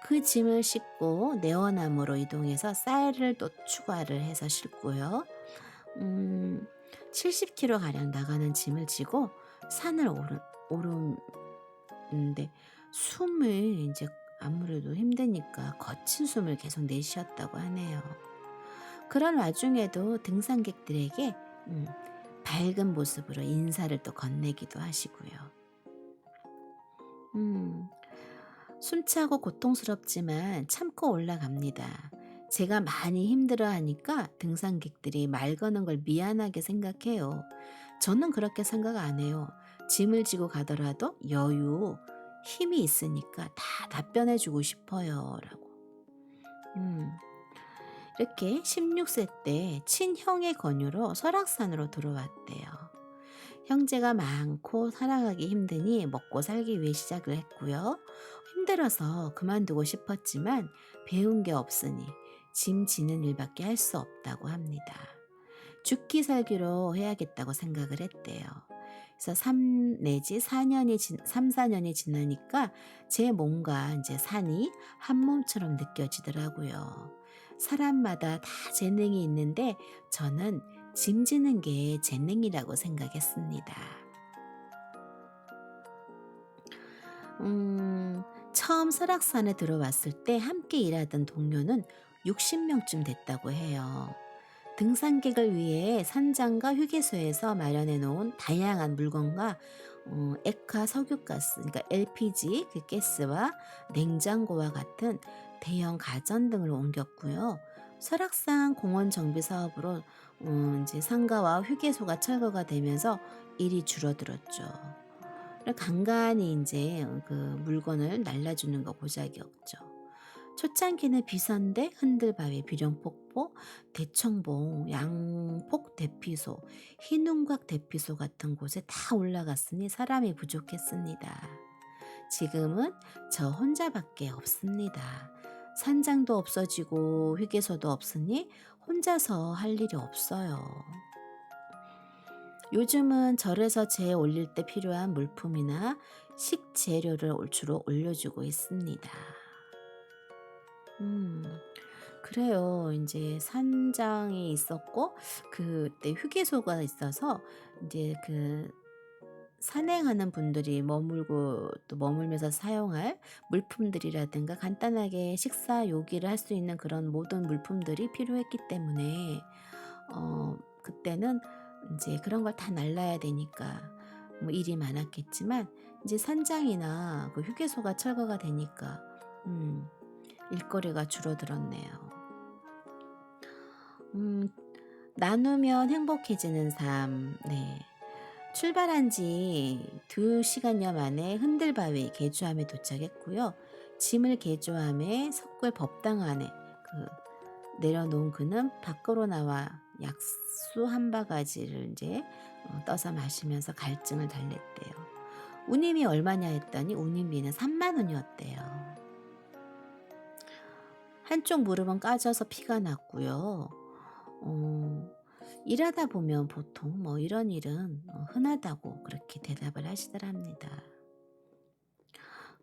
그 짐을 싣고 네오나무로 이동해서 쌀을 또 추가를 해서 싣고요. 음, 70km 가량 나가는 짐을 지고 산을 오르는데 숨을 이제 아무래도 힘드니까 거친 숨을 계속 내쉬었다고 하네요. 그런 와중에도 등산객들에게 밝은 모습으로 인사를 또 건네기도 하시고요. 음. 숨차고 고통스럽지만 참고 올라갑니다. 제가 많이 힘들어하니까 등산객들이 말 거는 걸 미안하게 생각해요. 저는 그렇게 생각 안 해요. 짐을 지고 가더라도 여유, 힘이 있으니까 다 답변해주고 싶어요. 라고. 음, 이렇게 16세 때 친형의 권유로 설악산으로 들어왔대요. 형제가 많고 살아가기 힘드니 먹고 살기 위해 시작을 했고요. 힘들어서 그만두고 싶었지만 배운 게 없으니 짐 지는 일밖에 할 수 없다고 합니다. 죽기 살기로 해야겠다고 생각을 했대요. 그래서 3 내지 4년이 3, 4년이 지나니까 제 몸과 이제 산이 한 몸처럼 느껴지더라고요. 사람마다 다 재능이 있는데 저는 짐 지는 게 재능이라고 생각했습니다. 음, 처음 설악산에 들어왔을 때 함께 일하던 동료는 60명쯤 됐다고 해요. 등산객을 위해 산장과 휴게소에서 마련해 놓은 다양한 물건과 액화 석유가스, 그러니까 LPG 그 가스와 냉장고와 같은 대형 가전 등을 옮겼고요. 설악산 공원 정비 사업으로 이제 상가와 휴게소가 철거가 되면서 일이 줄어들었죠. 간간히 이제 그 물건을 날라주는 거 보자기였죠. 초창기는 비선대, 흔들바위, 비룡폭포, 대청봉, 양폭 대피소, 흰웅곽 대피소 같은 곳에 다 올라갔으니 사람이 부족했습니다. 지금은 저 혼자밖에 없습니다. 산장도 없어지고 휴게소도 없으니 혼자서 할 일이 없어요. 요즘은 절에서 재 올릴 때 필요한 물품이나 식재료를 주로 올려주고 있습니다. 음, 그래요. 이제 산장이 있었고 그때 휴게소가 있어서 이제 그 산행하는 분들이 머물고 또 머물면서 사용할 물품들이라든가 간단하게 식사 요기를 할 수 있는 그런 모든 물품들이 필요했기 때문에 그때는 이제 그런 걸 다 날라야 되니까 뭐 일이 많았겠지만 이제 산장이나 그 휴게소가 철거가 되니까 음 일거리가 줄어들었네요. 음 나누면 행복해지는 삶. 네. 출발한 지 2시간여 만에 흔들바위 개주함에 도착했고요. 짐을 개조함에 석굴 법당안에 내려놓은 그는 밖으로 나와 약수 한 바가지를 이제 떠서 마시면서 갈증을 달랬대요. 운임이 얼마냐 했더니 운임비는 3만 원이었대요. 한쪽 무릎은 까져서 피가 났고요. 어, 일하다 보면 보통 뭐 이런 일은 흔하다고 그렇게 대답을 하시더랍니다.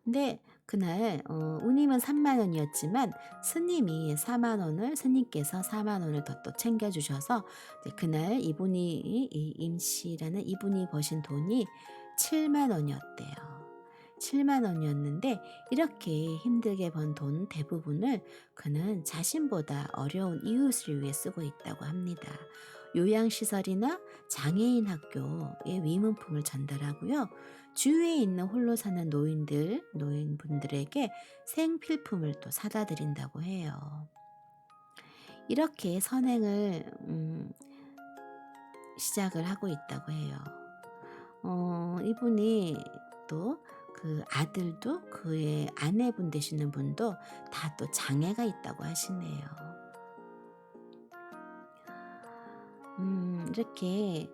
근데 그날 운임은 3만 원이었지만 스님이 4만 원을 스님께서 4만 원을 더 또 챙겨주셔서 이제 그날 이분이 이 임씨라는 이분이 버신 돈이 7만 원이었대요. 7만 원이었는데 이렇게 힘들게 번 돈 대부분을 그는 자신보다 어려운 이웃을 위해 쓰고 있다고 합니다. 요양시설이나 장애인 학교에 위문품을 전달하고요. 주위에 있는 홀로 사는 노인분들에게 생필품을 또 사다 드린다고 해요. 이렇게 선행을 시작을 하고 있다고 해요. 이분이 또 그 아들도 그의 아내분 되시는 분도 다 또 장애가 있다고 하시네요. 이렇게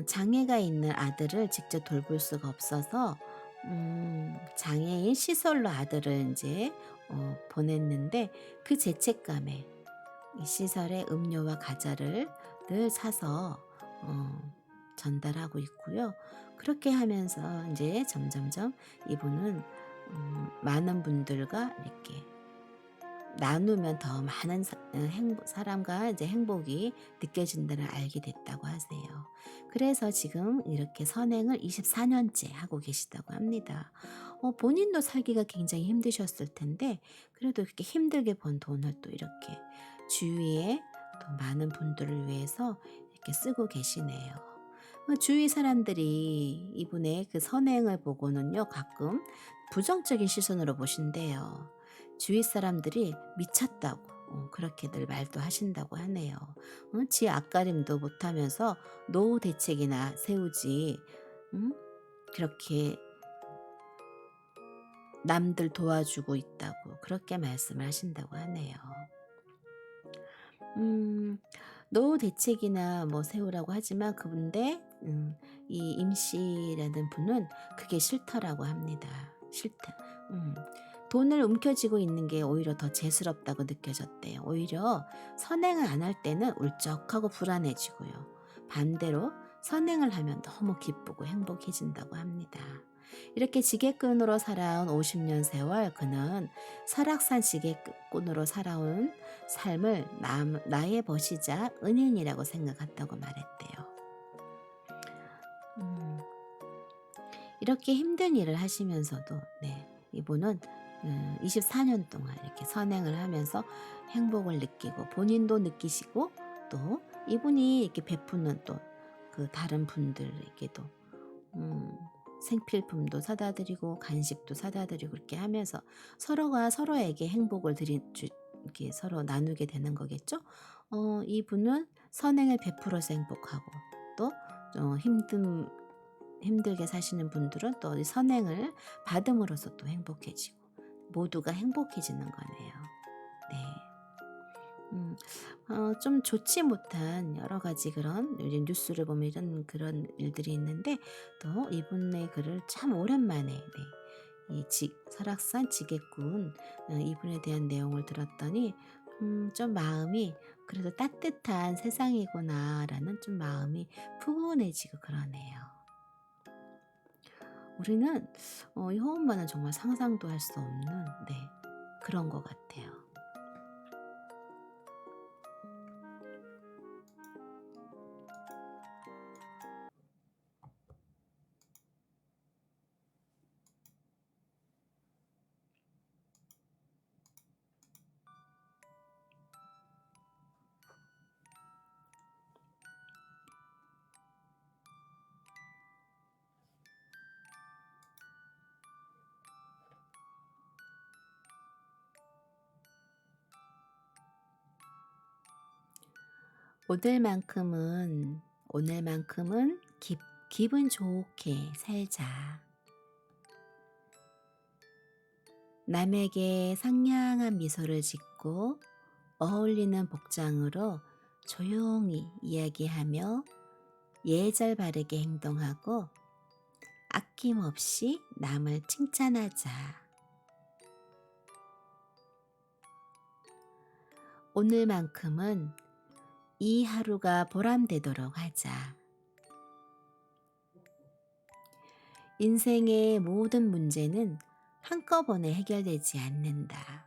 장애가 있는 아들을 직접 돌볼 수가 없어서 장애인 시설로 아들을 인제 보냈는데 그 죄책감에 이 시설에 음료와 과자를 늘 사서 전달하고 있고요. 그렇게 하면서 인제 점점점 이분은 많은 분들과 이렇게 나누면 더 많은 사람과 이제 행복이 느껴진다를 알게 됐다고 하세요. 그래서 지금 이렇게 선행을 24년째 하고 계시다고 합니다. 본인도 살기가 굉장히 힘드셨을 텐데 그래도 이렇게 힘들게 번 돈을 또 이렇게 주위에 또 많은 분들을 위해서 이렇게 쓰고 계시네요. 주위 사람들이 이분의 그 선행을 보고는요, 가끔 부정적인 시선으로 보신대요. 주위 사람들이 미쳤다고 그렇게들 말도 하신다고 하네요. 지 앞가림도 못하면서 노후 대책이나 세우지, 음? 그렇게 남들 도와주고 있다고 그렇게 말씀을 하신다고 하네요. 음. 노후 대책이나 뭐 세우라고 하지만 그분데 이 임씨라는 분은 그게 싫다라고 합니다. 싫다. 음. 돈을 움켜쥐고 있는 게 오히려 더 재수롭다고 느껴졌대요. 오히려 선행을 안 할 때는 울적하고 불안해지고요. 반대로 선행을 하면 너무 기쁘고 행복해진다고 합니다. 이렇게 지게꾼으로 살아온 50년 세월, 그는 설악산 지게꾼으로 살아온 삶을 나의 벗이자 은인이라고 생각한다고 말했대요. 음, 이렇게 힘든 일을 하시면서도 이분은 24년 동안 이렇게 선행을 하면서 행복을 느끼고 본인도 느끼시고, 또 이분이 이렇게 베푸는 또 그 다른 분들에게도 생필품도 사다 드리고 간식도 사다 드리고 이렇게 하면서 서로가 서로에게 행복을 이렇게 서로 나누게 되는 거겠죠. 이분은 선행을 베풀어서 행복하고, 또 힘들게 사시는 분들은 또 이 선행을 받음으로써 또 행복해지고, 모두가 행복해지는 거네요. 네. 좀 좋지 못한 여러 가지 그런 요즘 뉴스를 보면 이런 그런 일들이 있는데, 또 이분의 글을 참 오랜만에 설악산 지게꾼 이분에 대한 내용을 들었더니 좀 마음이 그래도 따뜻한 세상이구나라는 좀 마음이 푸근해지고 그러네요. 우리는 이 호흡만은 정말 상상도 할 수 없는 그런 것 같아요. 오늘만큼은 기분 좋게 살자. 남에게 상냥한 미소를 짓고 어울리는 복장으로 조용히 이야기하며 예절 바르게 행동하고 아낌없이 남을 칭찬하자. 오늘만큼은 이 하루가 보람되도록 하자. 인생의 모든 문제는 한꺼번에 해결되지 않는다.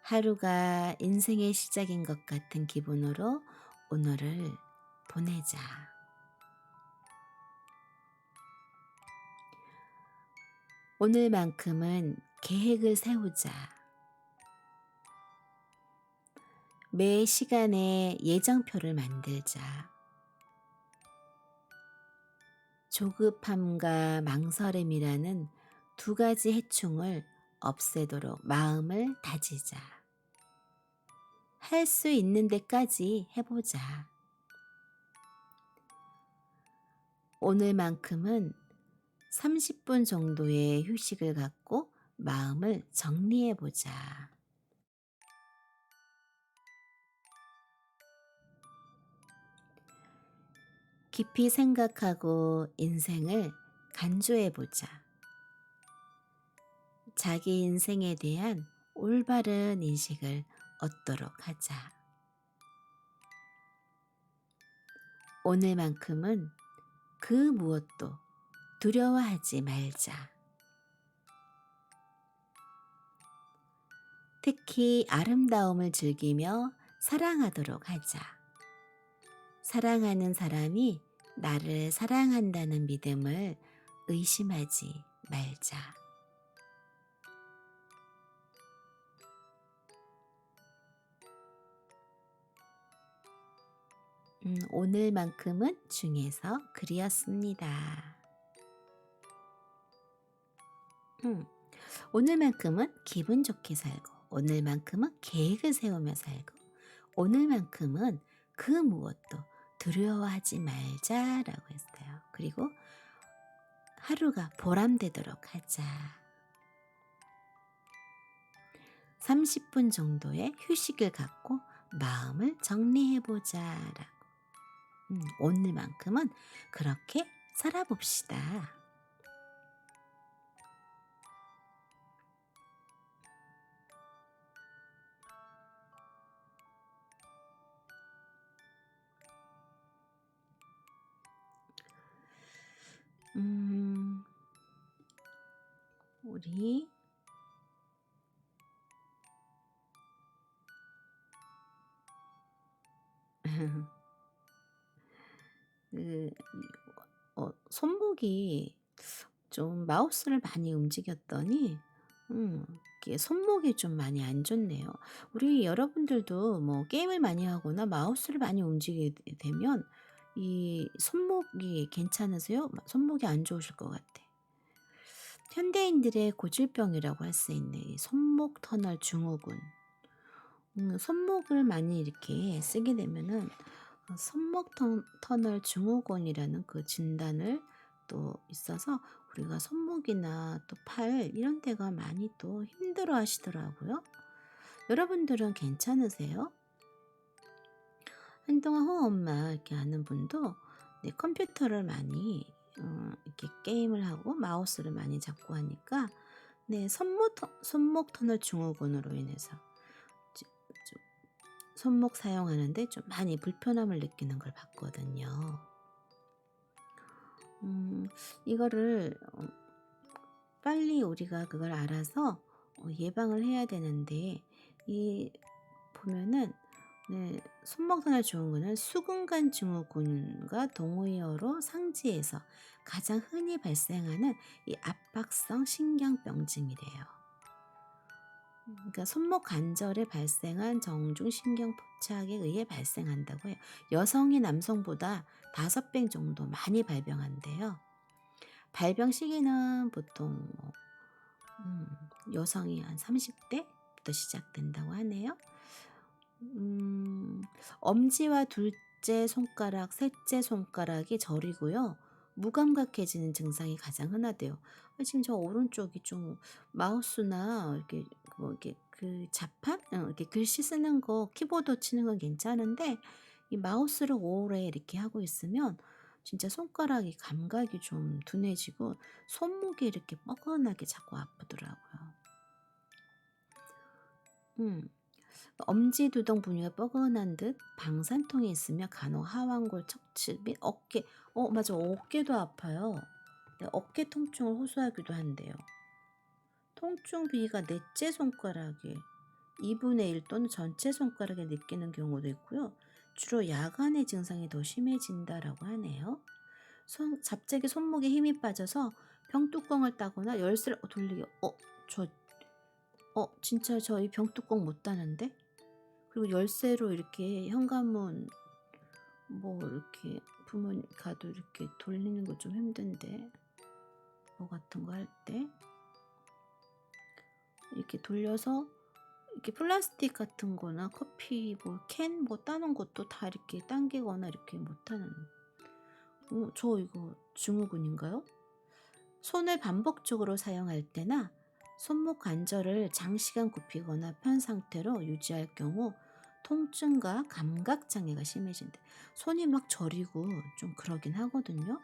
하루가 인생의 시작인 것 같은 기분으로 오늘을 보내자. 오늘만큼은 계획을 세우자. 매 시간에 예정표를 만들자. 조급함과 망설임이라는 두 가지 해충을 없애도록 마음을 다지자. 할 수 있는 데까지 해보자. 오늘만큼은 30분 정도의 휴식을 갖고 마음을 정리해보자. 깊이 생각하고 인생을 간주해보자. 자기 인생에 대한 올바른 인식을 얻도록 하자. 오늘만큼은 그 무엇도 두려워하지 말자. 특히 아름다움을 즐기며 사랑하도록 하자. 사랑하는 사람이 나를 사랑한다는 믿음을 의심하지 말자. 오늘만큼은 중에서 글이었습니다. 음, 오늘만큼은 기분 좋게 살고, 오늘만큼은 계획을 세우며 살고, 오늘만큼은 그 무엇도 두려워하지 말자라고 했어요. 그리고 하루가 보람되도록 하자. 30분 정도의 휴식을 갖고 마음을 정리해보자라고. 오늘만큼은 그렇게 살아봅시다. 음, 우리 그, 손목이 좀 마우스를 많이 움직였더니 이게 손목이 좀 많이 안 좋네요. 우리 여러분들도 뭐 게임을 많이 하거나 마우스를 많이 움직이게 되면 이 손목이 괜찮으세요? 손목이 안 좋으실 것 같아. 현대인들의 고질병이라고 할 수 있는 이 손목 터널 증후군. 손목을 많이 이렇게 쓰게 되면은 손목 터널 증후군이라는 그 진단을 또 있어서 우리가 손목이나 또 팔 이런 데가 많이 또 힘들어 하시더라고요. 여러분들은 괜찮으세요? 한동안 엄마 이렇게 아는 분도 네, 컴퓨터를 많이 이렇게 게임을 하고 마우스를 많이 잡고 하니까 네, 손목 터널 증후군으로 인해서 지- 좀 손목 사용하는데 좀 많이 불편함을 느끼는 걸 봤거든요. 음, 이거를 빨리 우리가 그걸 알아서 예방을 해야 되는데 이 보면은 네, 손목터널 증후군은 수근관 증후군과 동의어로 상지해서 가장 흔히 발생하는 이 압박성 신경병증이래요. 그러니까 손목 관절에 발생한 정중 신경 포착에 의해 발생한다고 해요. 여성이 남성보다 5배 정도 많이 발병한대요. 발병 시기는 보통 음, 여성이 한 30대부터 시작된다고 하네요. 엄지와 둘째 손가락, 셋째 손가락이 저리고요. 무감각해지는 증상이 가장 흔하대요. 지금 저 오른쪽이 좀 마우스나 이렇게 뭐 이렇게 그 자판, 이렇게 글씨 쓰는 거, 키보드 치는 건 괜찮은데 이 마우스를 오래 이렇게 하고 있으면 진짜 손가락이 감각이 좀 둔해지고 손목이 이렇게 뻐근하게 자꾸 아프더라고요. 음. 엄지두덩 부위가 뻐근한 듯 방산통이 있으며 간혹 하완골 척추 및 어깨 맞아 어깨도 아파요. 네, 어깨 통증을 호소하기도 한대요. 통증 부위가 넷째 손가락에 2분의 1 또는 전체 손가락에 느끼는 경우도 있고요. 주로 야간에 증상이 더 심해진다라고 하네요. 갑자기 손목에 힘이 빠져서 병뚜껑을 따거나 열쇠를 돌리기 저 진짜 저 이 병뚜껑 못 따는데? 그리고 열쇠로 이렇게 현관문 뭐 이렇게 부모님 가도 이렇게 돌리는 거 좀 힘든데 뭐 같은 거 할 때 이렇게 돌려서 이렇게 플라스틱 같은 거나 커피 뭐 캔 뭐 따는 것도 다 이렇게 당기거나 이렇게 못하는 저 이거 증후군인가요? 손을 반복적으로 사용할 때나 손목 관절을 장시간 굽히거나 편 상태로 유지할 경우 통증과 감각 장애가 심해진대. 손이 막 저리고 좀 그러긴 하거든요.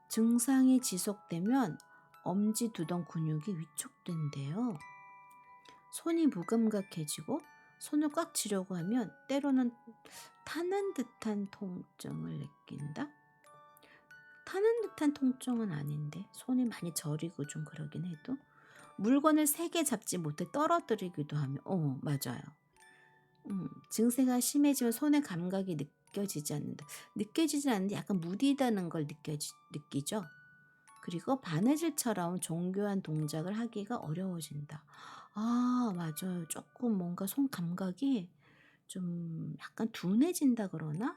증상이 지속되면 엄지 두덩 근육이 위축된대요. 손이 무감각해지고 손을 꽉 쥐려고 하면 때로는 타는 듯한 통증을 느낀다. 타는 듯한 통증은 아닌데 손이 많이 저리고 좀 그러긴 해도 물건을 세게 잡지 못해 떨어뜨리기도 하며 맞아요. 증세가 심해지면 손의 감각이 느껴지지 않는다. 느껴지지 않는데 약간 무디다는 걸 느끼죠. 그리고 바느질처럼 정교한 동작을 하기가 어려워진다. 아, 맞아요. 조금 뭔가 손 감각이 좀 약간 둔해진다 그러나?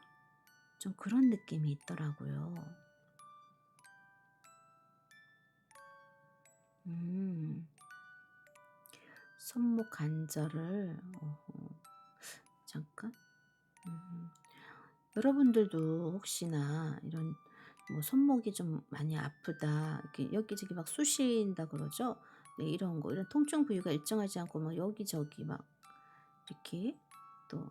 좀 그런 느낌이 있더라고요. 음. 손목 관절을 잠깐. 음. 여러분들도 혹시나 이런 뭐 손목이 좀 많이 아프다, 이렇게 여기저기 막 쑤신다 그러죠? 네, 이런 거, 이런 통증 부위가 일정하지 않고 막 여기저기 막 이렇게, 또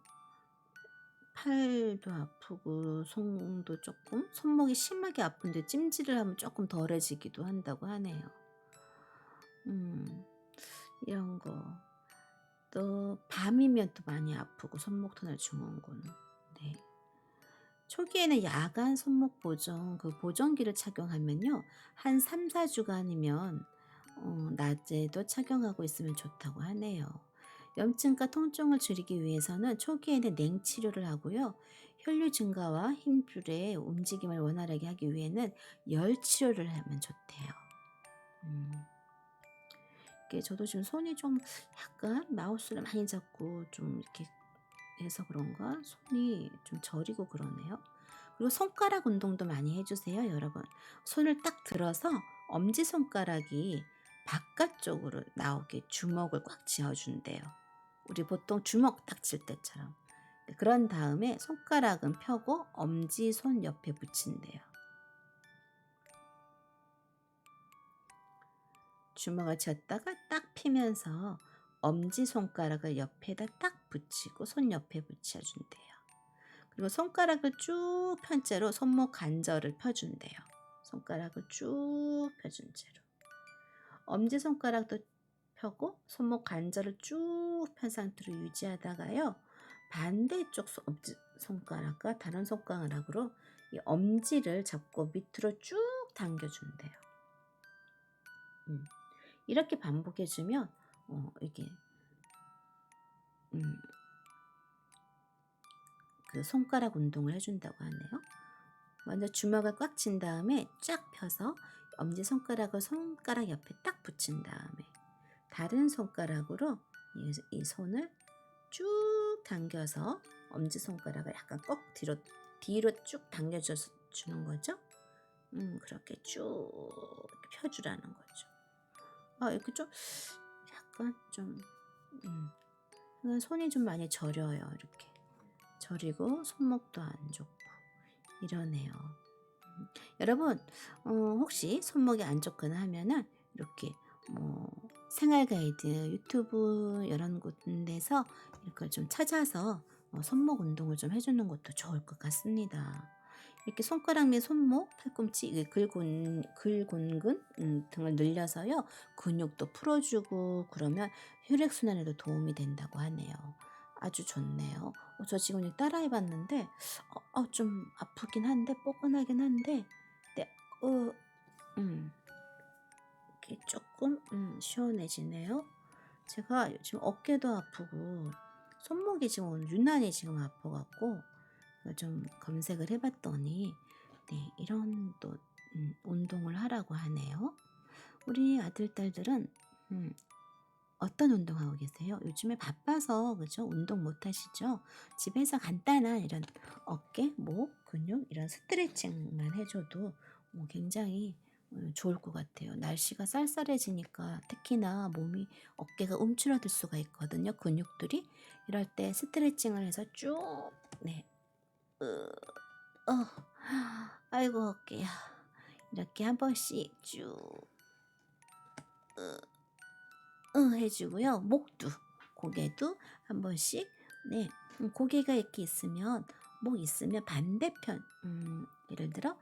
팔도 아프고 손도 조금, 손목이 심하게 아픈데 찜질을 하면 조금 덜해지기도 한다고 하네요. 음. 이런 거. 또 밤이면 또 많이 아프고 손목터나 증후군은. 네. 초기에는 야간 손목 보정, 그 보정기를 착용하면요, 한 3-4 주간이면 낮에도 착용하고 있으면 좋다고 하네요. 염증과 통증을 줄이기 위해서는 초기에는 냉치료를 하고요. 혈류 증가와 힘줄의 움직임을 원활하게 하기 위해는 열치료를 하면 좋대요. 음. 이게 저도 지금 손이 좀 약간 마우스를 많이 잡고 좀 이렇게 해서 그런가 손이 좀 저리고 그러네요. 그리고 손가락 운동도 많이 해주세요, 여러분. 손을 딱 들어서 엄지손가락이 바깥쪽으로 나오게 주먹을 꽉 쥐어준대요. 우리 보통 주먹 딱 칠 때처럼. 네, 그런 다음에 손가락은 펴고 엄지손 옆에 붙인대요. 주먹을 쥐었다가 딱 피면서 엄지손가락을 옆에다 딱 붙이고 손 옆에 붙여준대요. 그리고 손가락을 쭉 편 채로 손목 관절을 펴준대요. 손가락을 쭉 펴준 채로. 엄지손가락도 펴고 손목 관절을 쭉 편 상태로 유지하다가요, 반대쪽 엄지손가락과 다른 손가락으로 이 엄지를 잡고 밑으로 쭉 당겨준대요. 음. 이렇게 반복해주면 이게 음, 그 손가락 운동을 해준다고 하네요. 먼저 주먹을 꽉 쥔 다음에 쫙 펴서 엄지손가락을 손가락 옆에 딱 붙인 다음에 다른 손가락으로 이 손을 쭉 당겨서 엄지손가락을 약간 꼭 뒤로 쭉 당겨주는 거죠. 그렇게 쭉 펴주라는 거죠. 이렇게 좀 약간 좀 손이 좀 많이 저려요. 이렇게 저리고 손목도 안 좋고 이러네요. 여러분, 혹시 손목이 안 좋거나 하면은 이렇게 뭐 생활 가이드, 유튜브 이런 곳에서 이걸 좀 찾아서 손목 운동을 좀 해주는 것도 좋을 것 같습니다. 이렇게 손가락 및 손목, 팔꿈치, 글곤근 등을 늘려서요, 근육도 풀어주고 그러면 혈액순환에도 도움이 된다고 하네요. 아주 좋네요. 저 지금 따라해봤는데 좀 아프긴 한데 뻐근하긴 한데, 네, 음, 이게 조금 시원해지네요. 제가 요즘 어깨도 아프고 손목이 지금 유난히 지금 아파갖고 좀 검색을 해봤더니, 네, 이런 또 운동을 하라고 하네요. 우리 아들 딸들은 어떤 운동하고 계세요? 요즘에 바빠서 그죠? 운동 못 하시죠? 집에서 간단한 이런 어깨, 목, 근육 이런 스트레칭만 해줘도 굉장히 좋을 것 같아요. 날씨가 쌀쌀해지니까 특히나 몸이, 어깨가 움츠러들 수가 있거든요. 근육들이. 이럴 때 스트레칭을 해서 쭉, 네, 으, 어, 아이고 어깨야. 이렇게 한 번씩 쭉 해주고요. 목도, 고개도 한 번씩, 네, 고개가 이렇게 있으면, 목 있으면 반대편, 예를 들어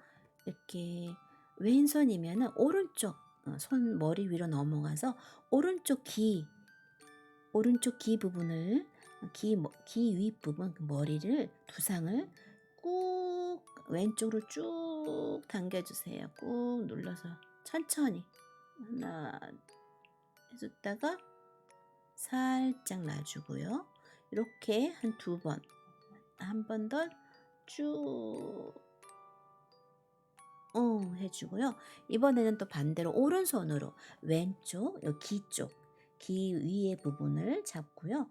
이렇게 왼손이면은 오른쪽 손 머리 위로 넘어가서 오른쪽 오른쪽 귀 부분을, 귀 윗부분 그 머리를, 두상을 꾹 왼쪽으로 쭉 당겨주세요. 꾹 눌러서 천천히 하나 해줬다가 살짝 놔주고요. 이렇게 한 2번, 한 번 더 쭉 해주고요. 이번에는 또 반대로 오른손으로 왼쪽, 귀 쪽, 귀 위의 부분을 잡고요.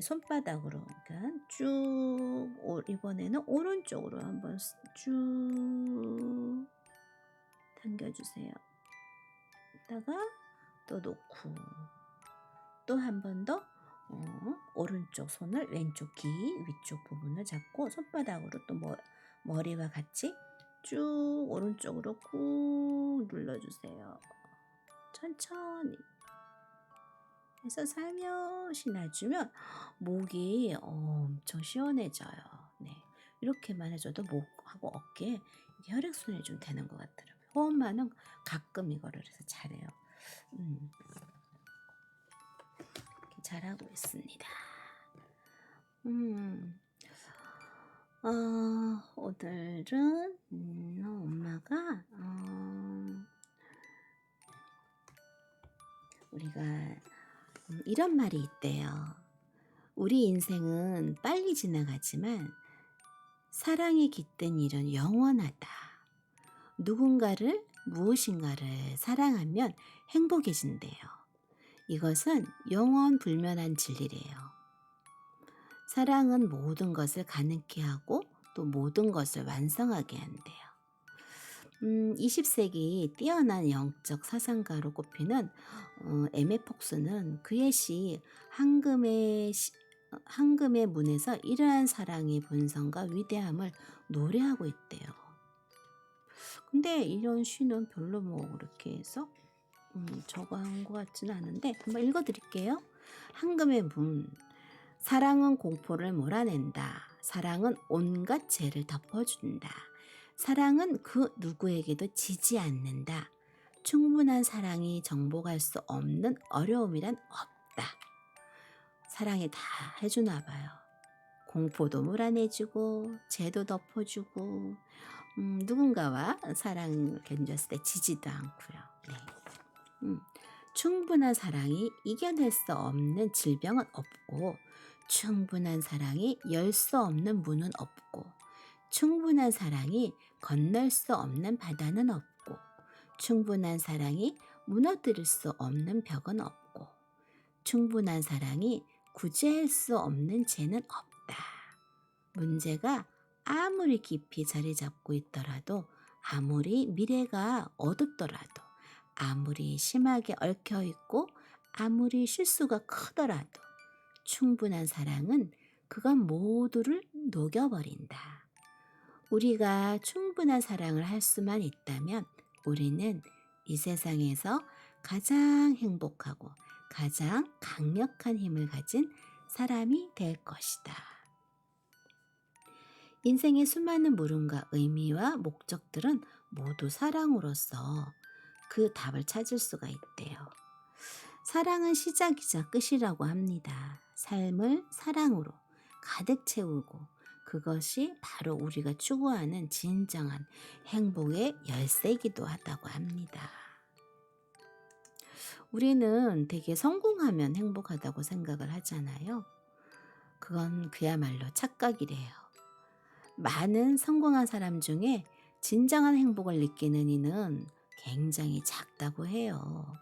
손바닥으로 그러니까 쭉 이번에는 오른쪽으로 한번 쭉 당겨주세요. 이따가 또 놓고 또 한 번 더 오른쪽 손을 왼쪽 귀 위쪽 부분을 잡고 손바닥으로 또 머리와 같이 쭉 오른쪽으로 꾹 눌러주세요. 천천히 해서 살며시 놔주면 목이 엄청 시원해져요. 네. 이렇게만 해줘도 목하고 어깨에 이게 혈액순환이 좀 되는 것 같더라고요. 호흡만은 가끔 이거를 해서 잘해요. 이렇게 잘하고 있습니다. 오늘은 엄마가 우리가 이런 말이 있대요. 우리 인생은 빨리 지나가지만 사랑에 깃든 일은 영원하다. 누군가를 무엇인가를 사랑하면 행복해진대요. 이것은 영원 불면한 진리래요. 사랑은 모든 것을 가능케 하고 또 모든 것을 완성하게 한대요. 20세기 뛰어난 영적 사상가로 꼽히는 에메 폭스는 그의 시 황금의 문에서 이러한 사랑의 본성과 위대함을 노래하고 있대요. 근데 이런 시는 별로 그렇게 해서 저거 한 것 같지는 않은데 한번 읽어드릴게요. 황금의 문. 사랑은 공포를 몰아낸다. 사랑은 온갖 죄를 덮어준다. 사랑은 그 누구에게도 지지 않는다. 충분한 사랑이 정복할 수 없는 어려움이란 없다. 사랑이 다 해주나 봐요. 공포도 몰아내주고 죄도 덮어주고 누군가와 사랑을 견뎠을 때 지지도 않고요. 네. 충분한 사랑이 이겨낼 수 없는 질병은 없고 충분한 사랑이 열 수 없는 문은 없고 충분한 사랑이 건널 수 없는 바다는 없고 충분한 사랑이 무너뜨릴 수 없는 벽은 없고 충분한 사랑이 구제할 수 없는 죄는 없다. 문제가 아무리 깊이 자리 잡고 있더라도 아무리 미래가 어둡더라도 아무리 심하게 얽혀있고 아무리 실수가 크더라도 충분한 사랑은 그것 모두를 녹여버린다. 우리가 충분한 사랑을 할 수만 있다면 우리는 이 세상에서 가장 행복하고 가장 강력한 힘을 가진 사람이 될 것이다. 인생의 수많은 물음과 의미와 목적들은 모두 사랑으로서 그 답을 찾을 수가 있대요. 사랑은 시작이자 끝이라고 합니다. 삶을 사랑으로 가득 채우고 그것이 바로 우리가 추구하는 진정한 행복의 열쇠이기도 하다고 합니다. 우리는 되게 성공하면 행복하다고 생각을 하잖아요. 그건 그야말로 착각이래요. 많은 성공한 사람 중에 진정한 행복을 느끼는 이는 굉장히 작다고 해요.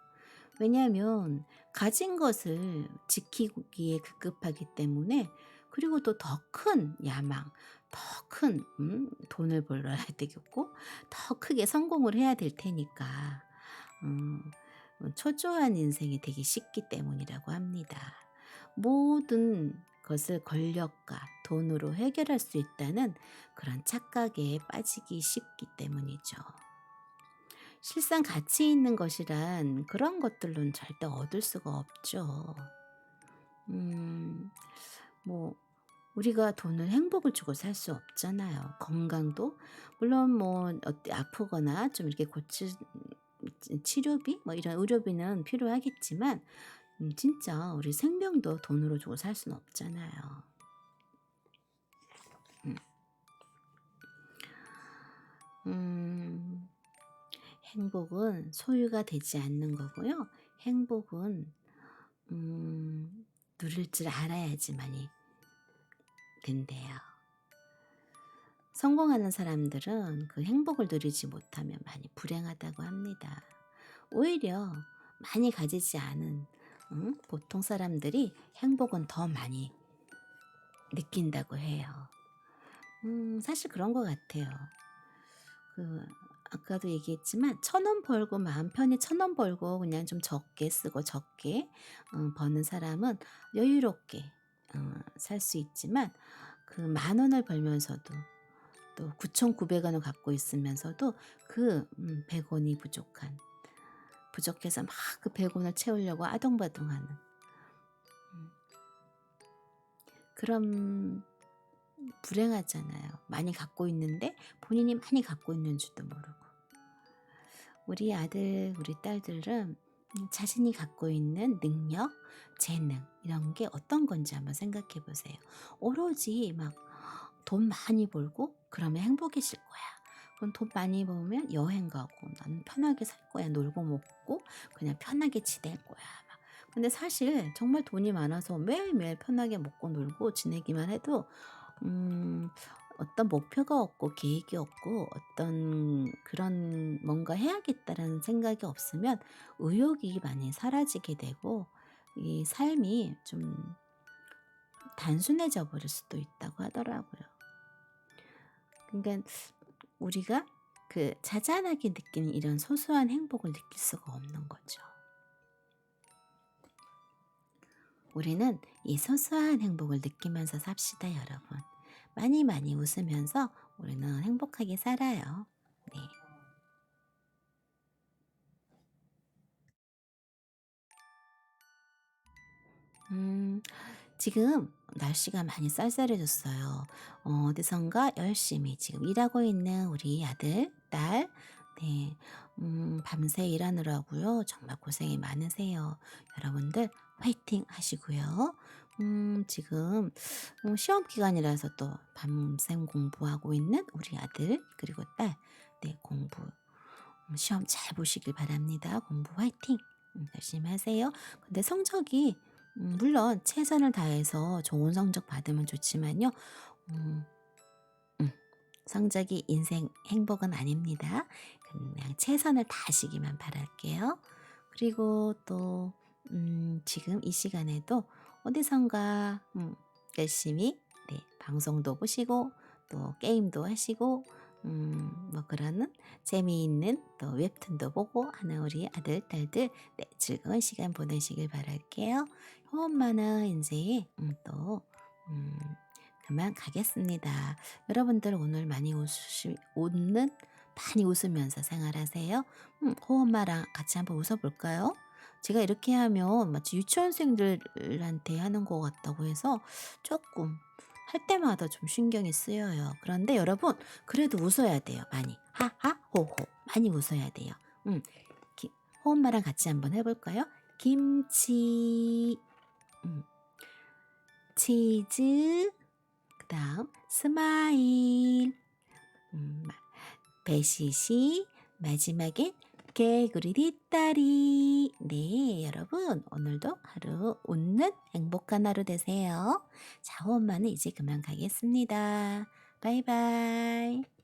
왜냐하면 가진 것을 지키기에 급급하기 때문에 그리고 또 더 큰 야망, 더 큰 돈을 벌어야 되겠고 더 크게 성공을 해야 될 테니까 초조한 인생이 되기 쉽기 때문이라고 합니다. 모든 것을 권력과 돈으로 해결할 수 있다는 그런 착각에 빠지기 쉽기 때문이죠. 실상 가치 있는 것이란 그런 것들로는 절대 얻을 수가 없죠. 우리가 돈을 행복을 주고 살 수 없잖아요. 건강도 물론 아프거나 좀 이렇게 치료비 이런 의료비는 필요하겠지만 진짜 우리 생명도 돈으로 주고 살 수는 없잖아요. 행복은 소유가 되지 않는 거고요. 행복은 누릴 줄 알아야지만이 된대요. 성공하는 사람들은 그 행복을 누리지 못하면 많이 불행하다고 합니다. 오히려 많이 가지지 않은 보통 사람들이 행복은 더 많이 느낀다고 해요. 사실 그런 것 같아요. 그 아까도 얘기했지만 1,000원 벌고 마음 편히 1,000원 벌고 그냥 좀 적게 쓰고 적게 버는 사람은 여유롭게 살 수 있지만, 그 10,000원을 벌면서도 또 9,900원을 갖고 있으면서도 그 100원이 부족해서 막 그 100원을 채우려고 아동바동하는 그런, 불행하잖아요. 많이 갖고 있는데 본인이 많이 갖고 있는 줄도 모르고. 우리 아들, 우리 딸들은 자신이 갖고 있는 능력, 재능 이런 게 어떤 건지 한번 생각해 보세요. 오로지 막 돈 많이 벌고 그러면 행복해질 거야. 그럼 돈 많이 벌면 여행 가고 나는 편하게 살 거야. 놀고 먹고 그냥 편하게 지낼 거야. 막. 근데 사실 정말 돈이 많아서 매일매일 편하게 먹고 놀고 지내기만 해도 음, 어떤 목표가 없고 계획이 없고 어떤 그런 뭔가 해야겠다라는 생각이 없으면 의욕이 많이 사라지게 되고 이 삶이 좀 단순해져 버릴 수도 있다고 하더라고요. 그러니까 우리가 그 자잘하게 느끼는 이런 소소한 행복을 느낄 수가 없는 거죠. 우리는 이 소소한 행복을 느끼면서 삽시다, 여러분. 많이 많이 웃으면서 우리는 행복하게 살아요. 네. 음, 지금 날씨가 많이 쌀쌀해졌어요. 어디선가 열심히 지금 일하고 있는 우리 아들, 딸, 네, 밤새 일하느라고요. 정말 고생이 많으세요. 여러분들 화이팅 하시고요. 지금 시험 기간이라서 또 밤샘 공부하고 있는 우리 아들 그리고 딸, 네, 공부 시험 잘 보시길 바랍니다. 공부 화이팅! 열심히 하세요. 근데 성적이 물론 최선을 다해서 좋은 성적 받으면 좋지만요. 음, 음, 성적이 인생 행복은 아닙니다. 그냥 최선을 다하시기만 바랄게요. 그리고 또 지금 이 시간에도 어디선가 열심히, 네, 방송도 보시고 또 게임도 하시고 뭐 그러는 재미있는 또 웹툰도 보고 하는 우리 아들 딸들, 네, 즐거운 시간 보내시길 바랄게요. 엄마는 이제 또 그만 가겠습니다. 여러분들 오늘 많이 웃으면서 생활하세요. 호엄마랑 같이 한번 웃어볼까요? 제가 이렇게 하면 마치 유치원생들한테 하는 것 같다고 해서 조금 할 때마다 좀 신경이 쓰여요. 그런데 여러분, 그래도 웃어야 돼요. 많이. 하하, 호호. 많이 웃어야 돼요. 기- 호엄마랑 같이 한번 해볼까요? 김치, 음, 치즈, 그 다음 스마일, 마- 배시시, 마지막엔 개구리 뒷다리. 네, 여러분 오늘도 하루 웃는 행복한 하루 되세요. 자, 엄마는 이제 그만 가겠습니다. 바이바이.